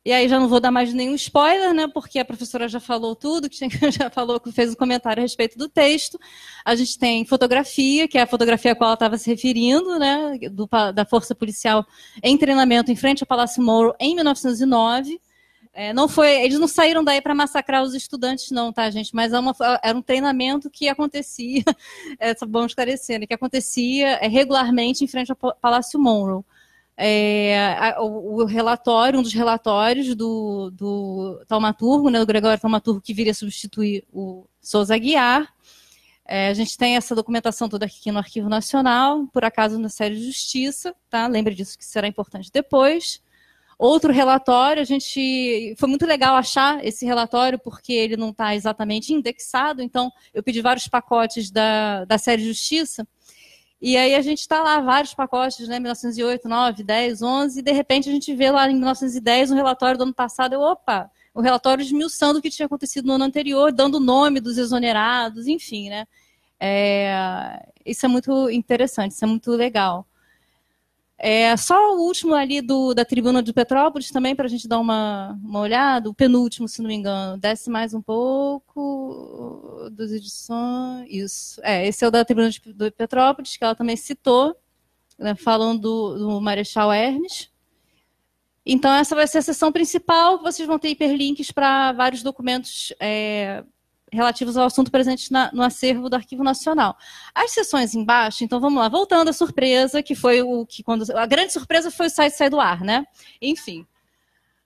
C: E aí já não vou dar mais nenhum spoiler, né, porque a professora já falou tudo, já falou, fez um comentário a respeito do texto. A gente tem fotografia, que é a fotografia a qual ela estava se referindo, né, da Força Policial em treinamento em frente ao Palácio Mourão em 1909. Eles não saíram daí para massacrar os estudantes, não, tá, gente? Mas era um treinamento que acontecia, bom esclarecer, né, que acontecia regularmente em frente ao Palácio Mourão. o relatório, um dos relatórios do taumaturgo, né, do Gregório Taumaturgo, que viria substituir o Souza Aguiar. A gente tem essa documentação toda aqui no Arquivo Nacional, por acaso na série de Justiça, tá? Lembre disso que será importante depois. Outro relatório, foi muito legal achar esse relatório, porque ele não está exatamente indexado, então eu pedi vários pacotes da série de Justiça, e aí a gente está lá, vários pacotes, né, 1908, 9, 10, 11, e de repente a gente vê lá em 1910 um relatório do ano passado, o relatório esmiuçando o que tinha acontecido no ano anterior, dando o nome dos exonerados, enfim, né. Isso é muito interessante, isso é muito legal. Só o último ali da Tribuna de Petrópolis também, para a gente dar uma olhada, o penúltimo, se não me engano. Desce mais um pouco das edições. Isso. Esse é o da Tribuna de Petrópolis, que ela também citou, né, falando do Marechal Hermes. Então, essa vai ser a seção principal, vocês vão ter hiperlinks para vários documentos relativos ao assunto presente no acervo do Arquivo Nacional. As seções embaixo, então vamos lá, voltando à surpresa, que foi a grande surpresa foi o site sair do ar, né? Enfim.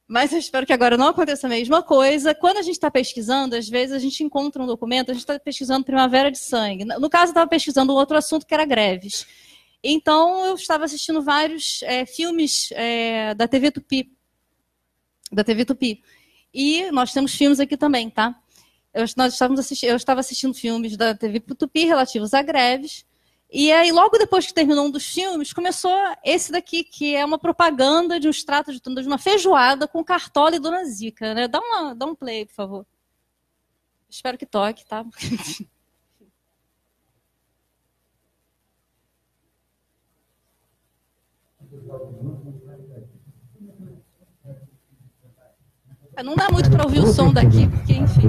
C: Mas eu espero que agora não aconteça a mesma coisa. Quando a gente está pesquisando, às vezes a gente encontra um documento, a gente está pesquisando Primavera de Sangue. No caso, eu estava pesquisando um outro assunto que era greves. Então, eu estava assistindo vários filmes da TV Tupi. E nós temos filmes aqui também, tá? Eu estava assistindo filmes da TV Tupi relativos a greves, e aí logo depois que terminou um dos filmes, começou esse daqui, que é uma propaganda de um extrato de uma feijoada com Cartola e Dona Zica, né? Dá um play, por favor. Espero que toque, tá? Não dá muito para ouvir o som daqui, porque, enfim.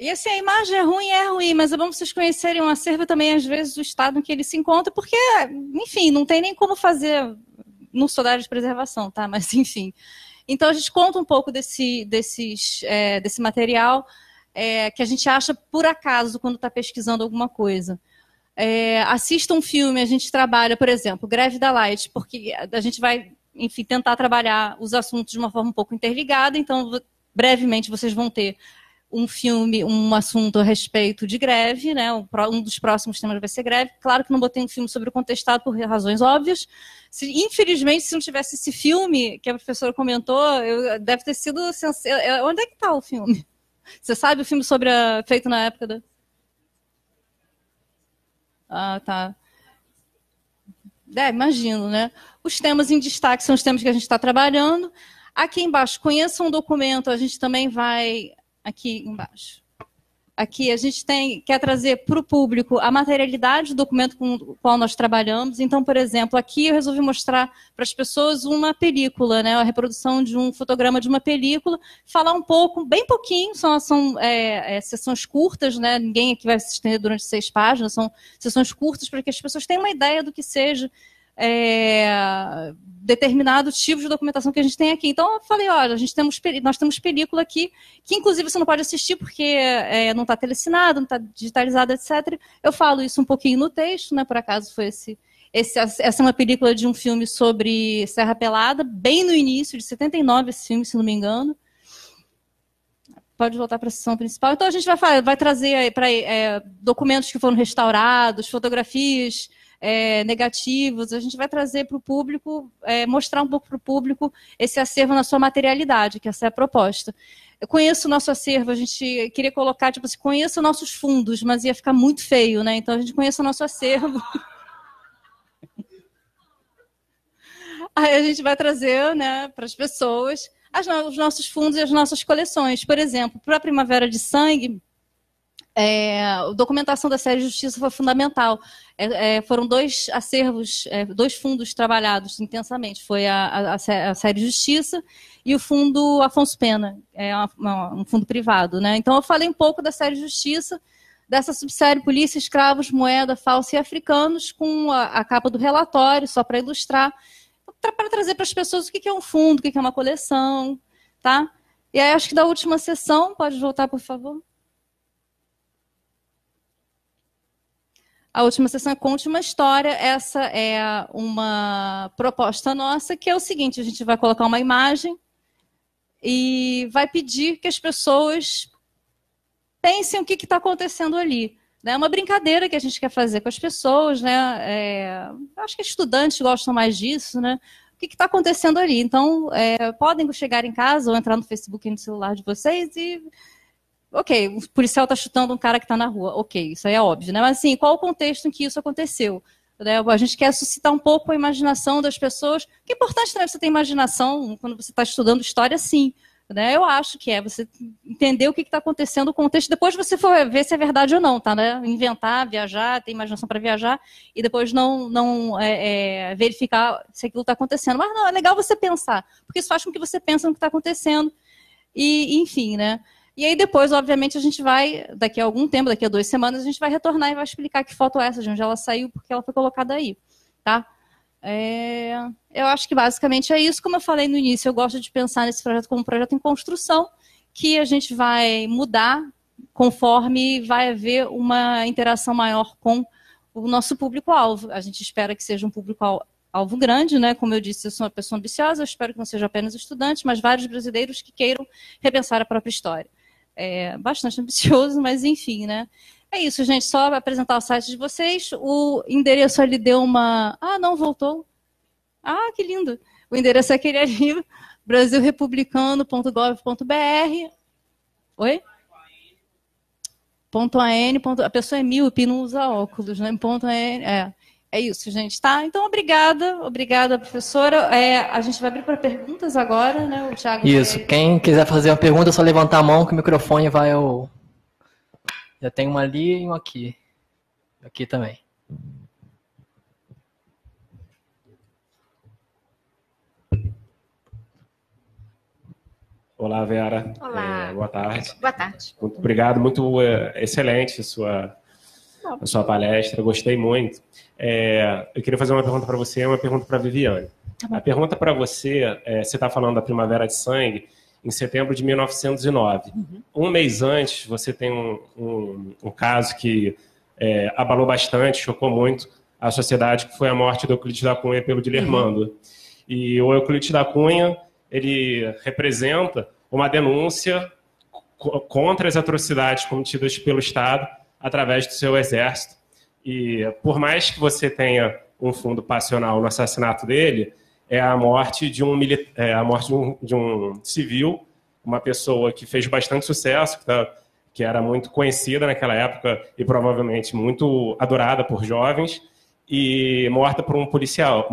C: E assim, a imagem é ruim, mas é bom vocês conhecerem um acervo também, às vezes, do estado em que ele se encontra, porque, enfim, não tem nem como fazer, não sou da área de preservação, tá? Mas, enfim. Então, a gente conta um pouco desse material que a gente acha por acaso quando está pesquisando alguma coisa. Assista um filme, a gente trabalha, por exemplo, Greve da Light, porque a gente vai, enfim, tentar trabalhar os assuntos de uma forma um pouco interligada, então, brevemente, vocês vão ter um filme, um assunto a respeito de greve, né? Um dos próximos temas vai ser greve. Claro que não botei um filme sobre o contestado por razões óbvias. Infelizmente, se não tivesse esse filme que a professora comentou, deve ter sido... Onde é que está o filme? Você sabe o filme feito na época da... Ah, tá. Imagino, né? Os temas em destaque são os temas que a gente está trabalhando. Aqui embaixo, conheça um documento, a gente também vai... Aqui embaixo. Aqui a gente quer trazer para o público a materialidade do documento com o qual nós trabalhamos. Então, por exemplo, aqui eu resolvi mostrar para as pessoas uma película, né, a reprodução de um fotograma de uma película, falar um pouco, bem pouquinho, são sessões curtas, né, ninguém aqui vai se estender durante 6 páginas, são sessões curtas para que as pessoas tenham uma ideia do que seja determinado tipo de documentação que a gente tem aqui. Então, eu falei, olha, nós temos película aqui, que inclusive você não pode assistir porque não está telecinado, não está digitalizado, etc. Eu falo isso um pouquinho no texto, né? Por acaso foi essa é uma película de um filme sobre Serra Pelada, bem no início, de 79, esse filme, se não me engano. Pode voltar para a sessão principal. Então, a gente vai trazer documentos que foram restaurados, fotografias negativos, a gente vai trazer para o público, mostrar um pouco para o público esse acervo na sua materialidade, que essa é a proposta. Eu conheço o nosso acervo, a gente queria colocar, tipo assim, conheça nossos fundos, mas ia ficar muito feio, né? Então a gente conheça o nosso acervo. Aí a gente vai trazer, né, para as pessoas os nossos fundos e as nossas coleções. Por exemplo, para a Primavera de Sangue, A documentação da série de justiça foi fundamental. Foram 2 acervos, 2 fundos trabalhados intensamente. Foi a série de justiça e o fundo Afonso Pena, um fundo privado, né? Então, eu falei um pouco da série de justiça, dessa subsérie Polícia, Escravos, Moeda, Falsa e Africanos, com a capa do relatório, só para ilustrar, para trazer para as pessoas o que é um fundo, o que é uma coleção, tá? E aí, acho que da última sessão, pode voltar, por favor? A última sessão é Conte uma História. Essa é uma proposta nossa, que é o seguinte: a gente vai colocar uma imagem e vai pedir que as pessoas pensem o que está acontecendo ali. É uma brincadeira que a gente quer fazer com as pessoas, né? Acho que estudantes gostam mais disso, né? O que está acontecendo ali? Então, podem chegar em casa ou entrar no Facebook e no celular de vocês e... Ok, o policial está chutando um cara que está na rua. Ok, isso aí é óbvio, né? Mas assim, qual o contexto em que isso aconteceu? Né? A gente quer suscitar um pouco a imaginação das pessoas. Que é importante também você ter imaginação quando você está estudando história, sim. Né? Eu acho que você entender o que está acontecendo, o contexto, depois você for ver se é verdade ou não, tá? Né? Inventar, viajar, ter imaginação para viajar, e depois não verificar se aquilo está acontecendo. Mas não, é legal você pensar, porque isso faz com que você pense no que está acontecendo. E, enfim, né? E aí depois, obviamente, a gente vai, daqui a algum tempo, daqui a 2 semanas, a gente vai retornar e vai explicar que foto é essa, de onde ela saiu, porque ela foi colocada aí, tá? Eu acho que basicamente é isso. Como eu falei no início, eu gosto de pensar nesse projeto como um projeto em construção, que a gente vai mudar conforme vai haver uma interação maior com o nosso público-alvo. A gente espera que seja um público-alvo grande, né? Como eu disse, eu sou uma pessoa ambiciosa, eu espero que não seja apenas estudantes, mas vários brasileiros que queiram repensar a própria história. Bastante ambicioso, mas enfim, né? É isso, gente, só apresentar o site de vocês. O endereço ali deu uma... Ah, não, voltou. Ah, que lindo. O endereço é aquele ali, brasilrepublicano.gov.br. Oi? .an, a pessoa é míope, não usa óculos, né? .an, é isso, gente, tá? Então, obrigada, professora. A gente vai abrir para perguntas agora, né? O Thiago
A: isso, quem quiser fazer uma pergunta, é só levantar a mão que o microfone vai ao... Já tem uma ali e um aqui. Aqui também.
E: Olá, Vera.
D: Olá.
E: Boa tarde.
D: Boa tarde.
E: Muito obrigado, muito excelente a sua palestra, gostei muito. Eu queria fazer uma pergunta para você e uma pergunta para a Viviane. A pergunta para você, você está falando da Primavera de Sangue, em setembro de 1909. Um mês antes, você tem um caso que abalou bastante, chocou muito a sociedade, que foi a morte do Euclides da Cunha pelo Dilermando. E o Euclides da Cunha, ele representa uma denúncia contra as atrocidades cometidas pelo Estado através do seu exército. E por mais que você tenha um fundo passional no assassinato dele, é a morte de um civil, uma pessoa que fez bastante sucesso, que era muito conhecida naquela época e provavelmente muito adorada por jovens, e morto por um policial.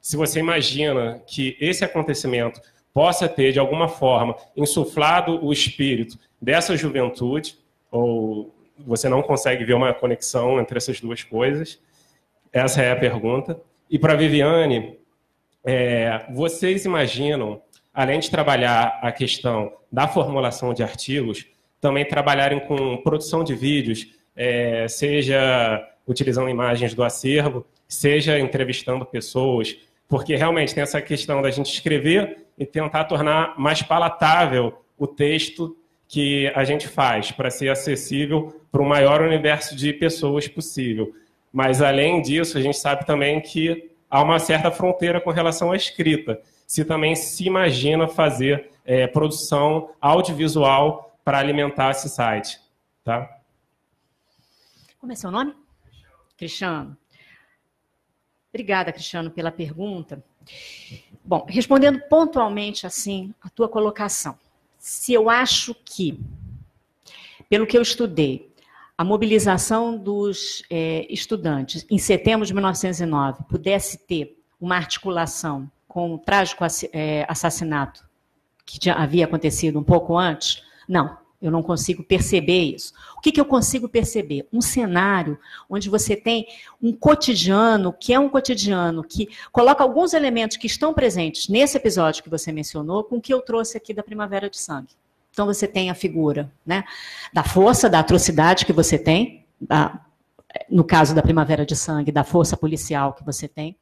E: Se você imagina que esse acontecimento possa ter, de alguma forma, insuflado o espírito dessa juventude, ou você não consegue ver uma conexão entre essas duas coisas? Essa é a pergunta. E para a Viviane, vocês imaginam, além de trabalhar a questão da formulação de artigos, também trabalharem com produção de vídeos, seja utilizando imagens do acervo, seja entrevistando pessoas, porque realmente tem essa questão da gente escrever e tentar tornar mais palatável o texto que a gente faz, para ser acessível para o maior universo de pessoas possível. Mas, além disso, a gente sabe também que há uma certa fronteira com relação à escrita. Se também se imagina fazer produção audiovisual para alimentar esse site. Tá?
D: Como é seu nome? Cristiano. Obrigada, Cristiano, pela pergunta. Bom, respondendo pontualmente assim a tua colocação. Se eu acho que, pelo que eu estudei, a mobilização dos estudantes em setembro de 1909 pudesse ter uma articulação com o trágico assassinato que já havia acontecido um pouco antes, não. Eu não consigo perceber isso. O que eu consigo perceber? Um cenário onde você tem um cotidiano, que é um cotidiano que coloca alguns elementos que estão presentes nesse episódio que você mencionou, com o que eu trouxe aqui da Primavera de Sangue. Então, você tem a figura, né, da força, da atrocidade que você tem, no caso da Primavera de Sangue, da força policial que você tem.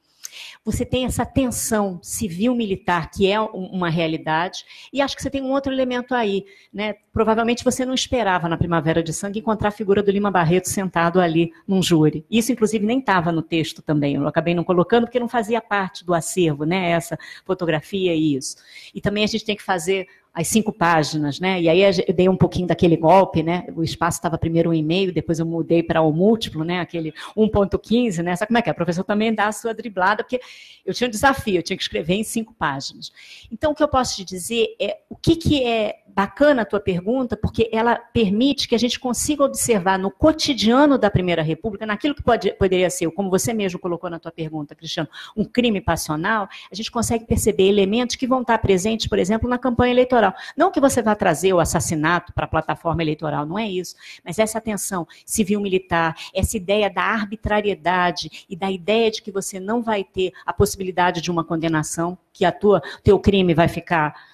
D: Você tem essa tensão civil-militar, que é uma realidade, e acho que você tem um outro elemento aí, né? Provavelmente você não esperava, na Primavera de Sangue, encontrar a figura do Lima Barreto sentado ali num júri. Isso, inclusive, nem estava no texto também, eu acabei não colocando, porque não fazia parte do acervo, né? Essa fotografia e isso. E também a gente tem que fazer as 5 páginas, né? E aí eu dei um pouquinho daquele golpe, né? O espaço estava primeiro 1,5, depois eu mudei para o múltiplo, né? Aquele 1,15, né? Sabe como é que é? O professor também dá a sua driblada, porque eu tinha um desafio, eu tinha que escrever em 5 páginas. Então, o que eu posso te dizer é o que é bacana a tua pergunta, porque ela permite que a gente consiga observar no cotidiano da Primeira República, naquilo que poderia ser, como você mesmo colocou na tua pergunta, Cristiano, um crime passional, a gente consegue perceber elementos que vão estar presentes, por exemplo, na campanha eleitoral. Não que você vá trazer o assassinato para a plataforma eleitoral, não é isso, mas essa tensão civil-militar, essa ideia da arbitrariedade e da ideia de que você não vai ter a possibilidade de uma condenação, que teu crime vai ficar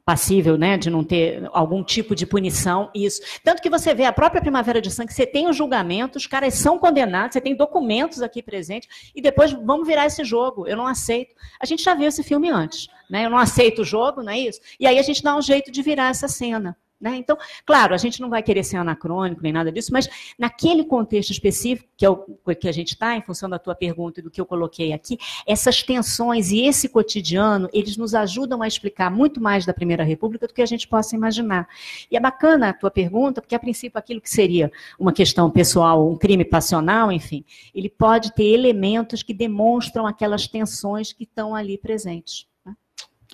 D: passível, né, de não ter algum tipo de punição, isso. Tanto que você vê a própria Primavera de Sangue, você tem o julgamento, os caras são condenados, você tem documentos aqui presentes, e depois vamos virar esse jogo, eu não aceito. A gente já viu esse filme antes, né, eu não aceito o jogo, não é isso? E aí a gente dá um jeito de virar essa cena. Né? Então, claro, a gente não vai querer ser anacrônico nem nada disso, mas naquele contexto específico, que é o que a gente está, em função da tua pergunta e do que eu coloquei aqui, essas tensões e esse cotidiano, eles nos ajudam a explicar muito mais da Primeira República do que a gente possa imaginar. E é bacana a tua pergunta, porque, a princípio, aquilo que seria uma questão pessoal, um crime passional, enfim, ele pode ter elementos que demonstram aquelas tensões que estão ali presentes. Né?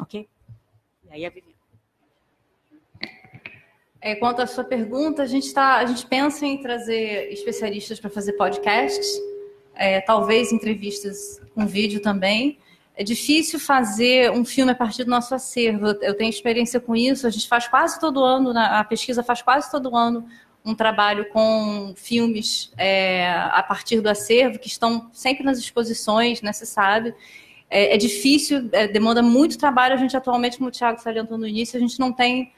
D: Ok? E aí, a Viviane.
C: Quanto à sua pergunta, a gente pensa em trazer especialistas para fazer podcasts, talvez entrevistas com vídeo também. É difícil fazer um filme a partir do nosso acervo. Eu tenho experiência com isso, a gente faz quase todo ano, a pesquisa faz quase todo ano um trabalho com filmes a partir do acervo, que estão sempre nas exposições, né, você sabe. É difícil, demanda muito trabalho. A gente atualmente, como o Thiago salientou no início, a gente não tem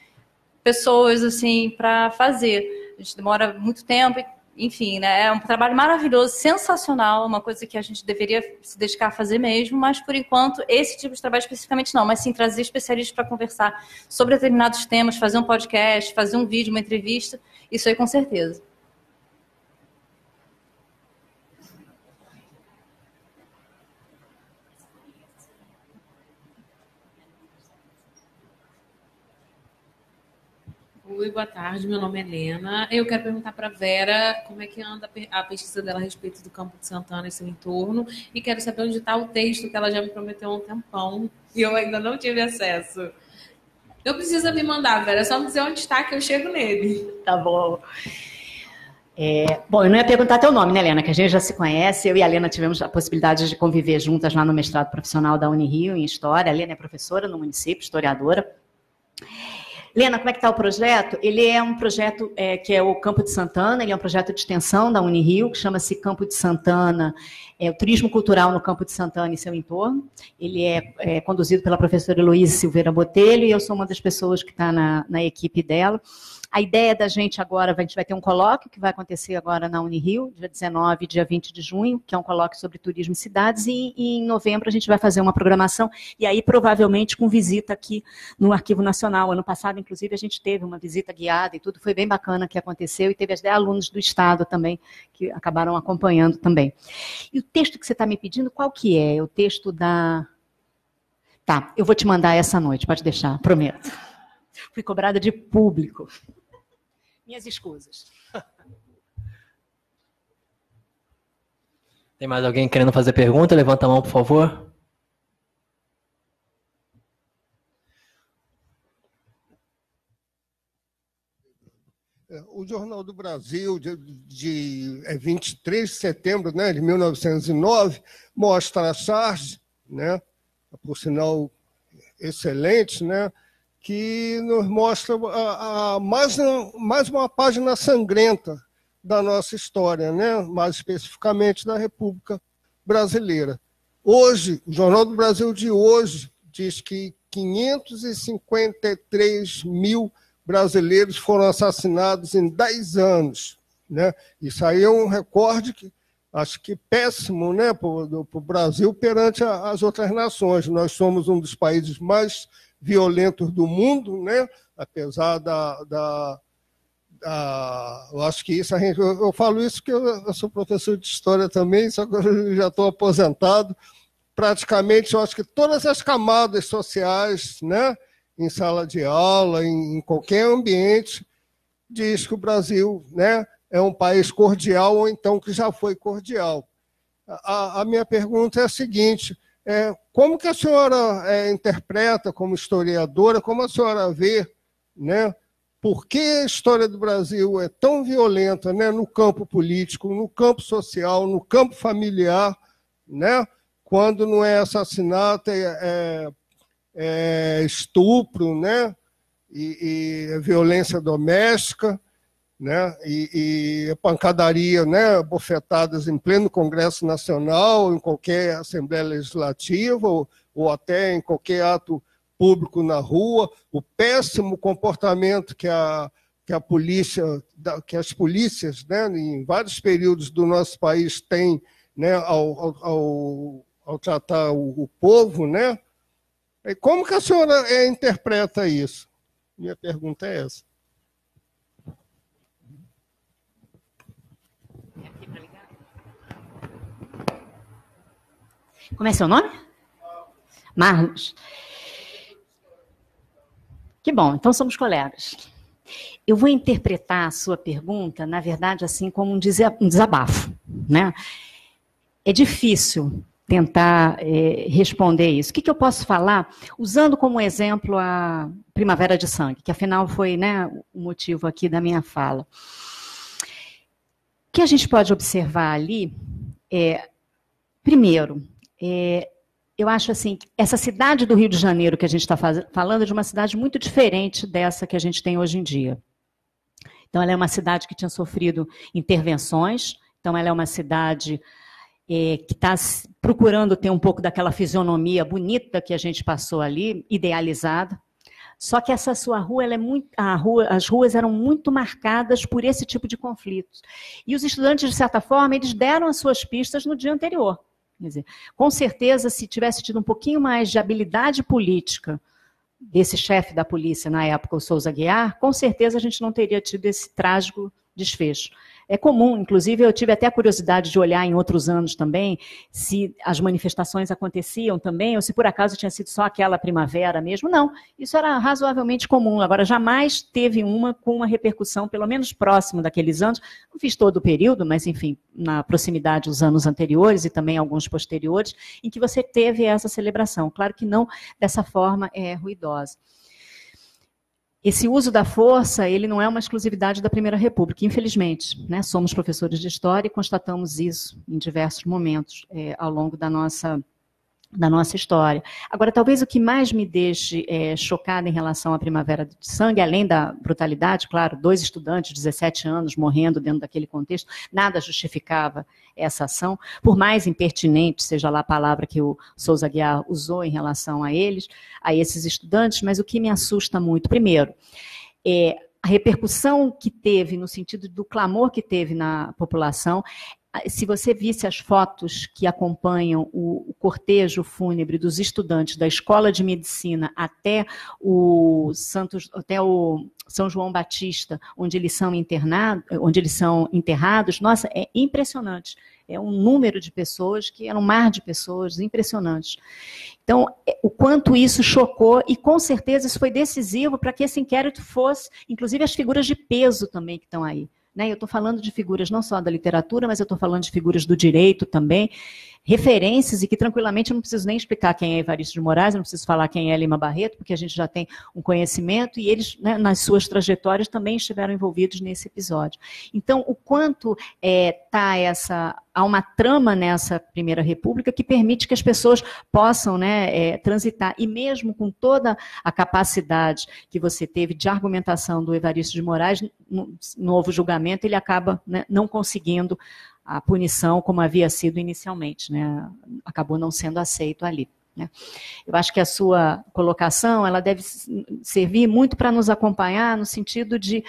C: pessoas assim para fazer. A gente demora muito tempo, enfim, né? É um trabalho maravilhoso, sensacional, uma coisa que a gente deveria se dedicar a fazer mesmo, mas por enquanto esse tipo de trabalho especificamente não, mas sim trazer especialistas para conversar sobre determinados temas, fazer um podcast, fazer um vídeo, uma entrevista, isso aí com certeza.
F: Oi, boa tarde, meu nome é Helena. Eu quero perguntar para a Vera como é que anda a pesquisa dela a respeito do Campo de Santana e seu entorno, e quero saber onde está o texto que ela já me prometeu há um tempão e eu ainda não tive acesso. Não precisa me mandar, Vera, é só me dizer onde está que eu chego nele.
D: Tá bom. Bom, eu não ia perguntar teu nome, né, Helena, que a gente já se conhece. Eu e a Helena tivemos a possibilidade de conviver juntas lá no mestrado profissional da Unirio em História. A Helena é professora no município, historiadora. Helena, como é que está o projeto? Ele é um projeto que é o Campo de Santana, ele é um projeto de extensão da Unirio, que chama-se Campo de Santana, o turismo cultural no Campo de Santana e seu entorno. Ele é conduzido pela professora Heloísa Silveira Botelho, e eu sou uma das pessoas que está na equipe dela. A ideia da gente agora, a gente vai ter um colóquio que vai acontecer agora na Unirio, dia 19 e dia 20 de junho, que é um colóquio sobre turismo e cidades, e em novembro a gente vai fazer uma programação, e aí provavelmente com visita aqui no Arquivo Nacional. Ano passado, inclusive, a gente teve uma visita guiada e tudo, foi bem bacana que aconteceu, e teve as 10 alunos do Estado também, que acabaram acompanhando também. E o texto que você está me pedindo, qual que é? É o texto da... Tá, eu vou te mandar essa noite, pode deixar, prometo. Fui cobrada de público. Minhas escusas.
A: Tem mais alguém querendo fazer pergunta? Levanta a mão, por favor.
G: O Jornal do Brasil, de 23 de setembro, né, de 1909, mostra a charge, né, por sinal excelente, né, que nos mostra mais uma página sangrenta da nossa história, né? Mais especificamente da República Brasileira. Hoje, o Jornal do Brasil de hoje diz que 553 mil brasileiros foram assassinados em 10 anos. Né? Isso aí é um recorde que acho que péssimo, né, para o Brasil perante as outras nações. Nós somos um dos países mais violentos do mundo, né? Apesar eu acho que isso eu falo isso porque eu sou professor de história também, só que eu já estou aposentado. Praticamente, eu acho que todas as camadas sociais, né, em sala de aula, em qualquer ambiente, diz que o Brasil, né, é um país cordial ou então que já foi cordial. A minha pergunta é a seguinte: como que a senhora interpreta, como historiadora, como a senhora vê, né, por que a história do Brasil é tão violenta, né, no campo político, no campo social, no campo familiar, né, quando não é assassinato, é estupro, né, e violência doméstica, né, e pancadaria, né, bofetadas em pleno Congresso Nacional, em qualquer Assembleia Legislativa, ou até em qualquer ato público na rua, o péssimo comportamento que a polícia, que as polícias, né, em vários períodos do nosso país têm, né, ao tratar o povo, né? E como que a senhora interpreta isso? Minha pergunta é essa.
D: Como é seu nome? Marlos. Que bom, então somos colegas. Eu vou interpretar a sua pergunta, na verdade, assim como um desabafo, né? É difícil tentar responder isso. O que eu posso falar usando como exemplo a Primavera de Sangue, que afinal foi, né, o motivo aqui da minha fala. O que a gente pode observar ali primeiro, eu acho assim, essa cidade do Rio de Janeiro que a gente está falando é de uma cidade muito diferente dessa que a gente tem hoje em dia. Então, ela é uma cidade que tinha sofrido intervenções, então ela é uma cidade que está procurando ter um pouco daquela fisionomia bonita que a gente passou ali, idealizada. Só que essa sua rua, as ruas eram muito marcadas por esse tipo de conflitos. E os estudantes, de certa forma, eles deram as suas pistas no dia anterior. Quer dizer, com certeza, se tivesse tido um pouquinho mais de habilidade política desse chefe da polícia na época, o Souza Aguiar, com certeza a gente não teria tido esse trágico desfecho. É comum, inclusive, eu tive até a curiosidade de olhar em outros anos também, se as manifestações aconteciam também, ou se por acaso tinha sido só aquela primavera mesmo. Não, isso era razoavelmente comum. Agora, jamais teve uma com uma repercussão, pelo menos próximo daqueles anos. Não fiz todo o período, mas, enfim, na proximidade dos anos anteriores e também alguns posteriores, em que você teve essa celebração. Claro que não dessa forma ruidosa. Esse uso da força, ele não é uma exclusividade da Primeira República, infelizmente, né? Somos professores de história e constatamos isso em diversos momentos ao longo da nossa história. Agora, talvez o que mais me deixe chocada em relação à Primavera de Sangue, além da brutalidade, claro, 2 estudantes de 17 anos morrendo dentro daquele contexto, nada justificava essa ação, por mais impertinente seja lá a palavra que o Souza Aguiar usou em relação a eles, a esses estudantes, mas o que me assusta muito, primeiro, a repercussão que teve, no sentido do clamor que teve na população. Se você visse as fotos que acompanham o cortejo fúnebre dos estudantes da Escola de Medicina até o São João Batista, onde eles são enterrados, nossa, é impressionante. É um número de pessoas, que era um mar de pessoas impressionantes. Então, o quanto isso chocou, e com certeza isso foi decisivo para que esse inquérito fosse, inclusive as figuras de peso também que estão aí. Eu estou falando de figuras não só da literatura, mas eu estou falando de figuras do direito também, referências e que tranquilamente eu não preciso nem explicar quem é Evaristo de Moraes, eu não preciso falar quem é Lima Barreto, porque a gente já tem um conhecimento e eles, né, nas suas trajetórias, também estiveram envolvidos nesse episódio. Então, o quanto há uma trama nessa Primeira República que permite que as pessoas possam, né, transitar, e mesmo com toda a capacidade que você teve de argumentação do Evaristo de Moraes, no novo julgamento, ele acaba, né, não conseguindo a punição como havia sido inicialmente, né? Acabou não sendo aceito ali. Né? Eu acho que a sua colocação ela deve servir muito para nos acompanhar no sentido de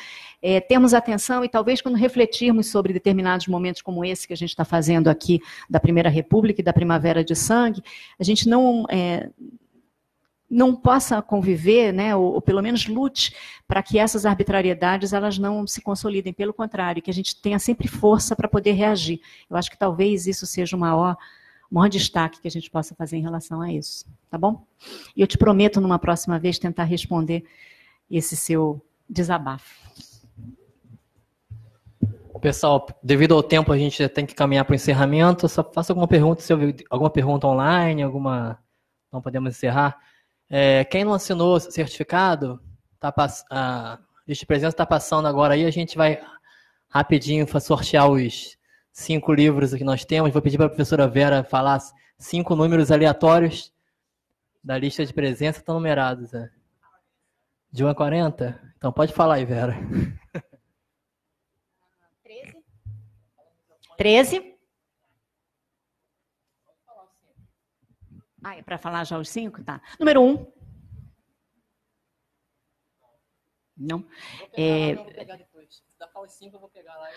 D: termos atenção e talvez quando refletirmos sobre determinados momentos como esse que a gente está fazendo aqui da Primeira República e da Primavera de Sangue, a gente não possa conviver, né, ou pelo menos lute para que essas arbitrariedades elas não se consolidem, pelo contrário, que a gente tenha sempre força para poder reagir. Eu acho que talvez isso seja o maior destaque que a gente possa fazer em relação a isso, tá bom? E eu te prometo, numa próxima vez, tentar responder esse seu desabafo.
A: Pessoal, devido ao tempo, a gente tem que caminhar para o encerramento. Só faça alguma pergunta, se houver alguma pergunta online, não podemos encerrar. Quem não assinou o certificado, a lista de presença está passando agora aí, a gente vai rapidinho sortear os 5 livros que nós temos. Vou pedir para a professora Vera falar 5 números aleatórios da lista de presença, estão numerados. De 1 a 40? Então pode falar aí, Vera.
D: 13? É para falar já os 5? Tá. Número 1. Não.
A: Vou pegar depois. Se dá para os 5, eu vou pegar lá.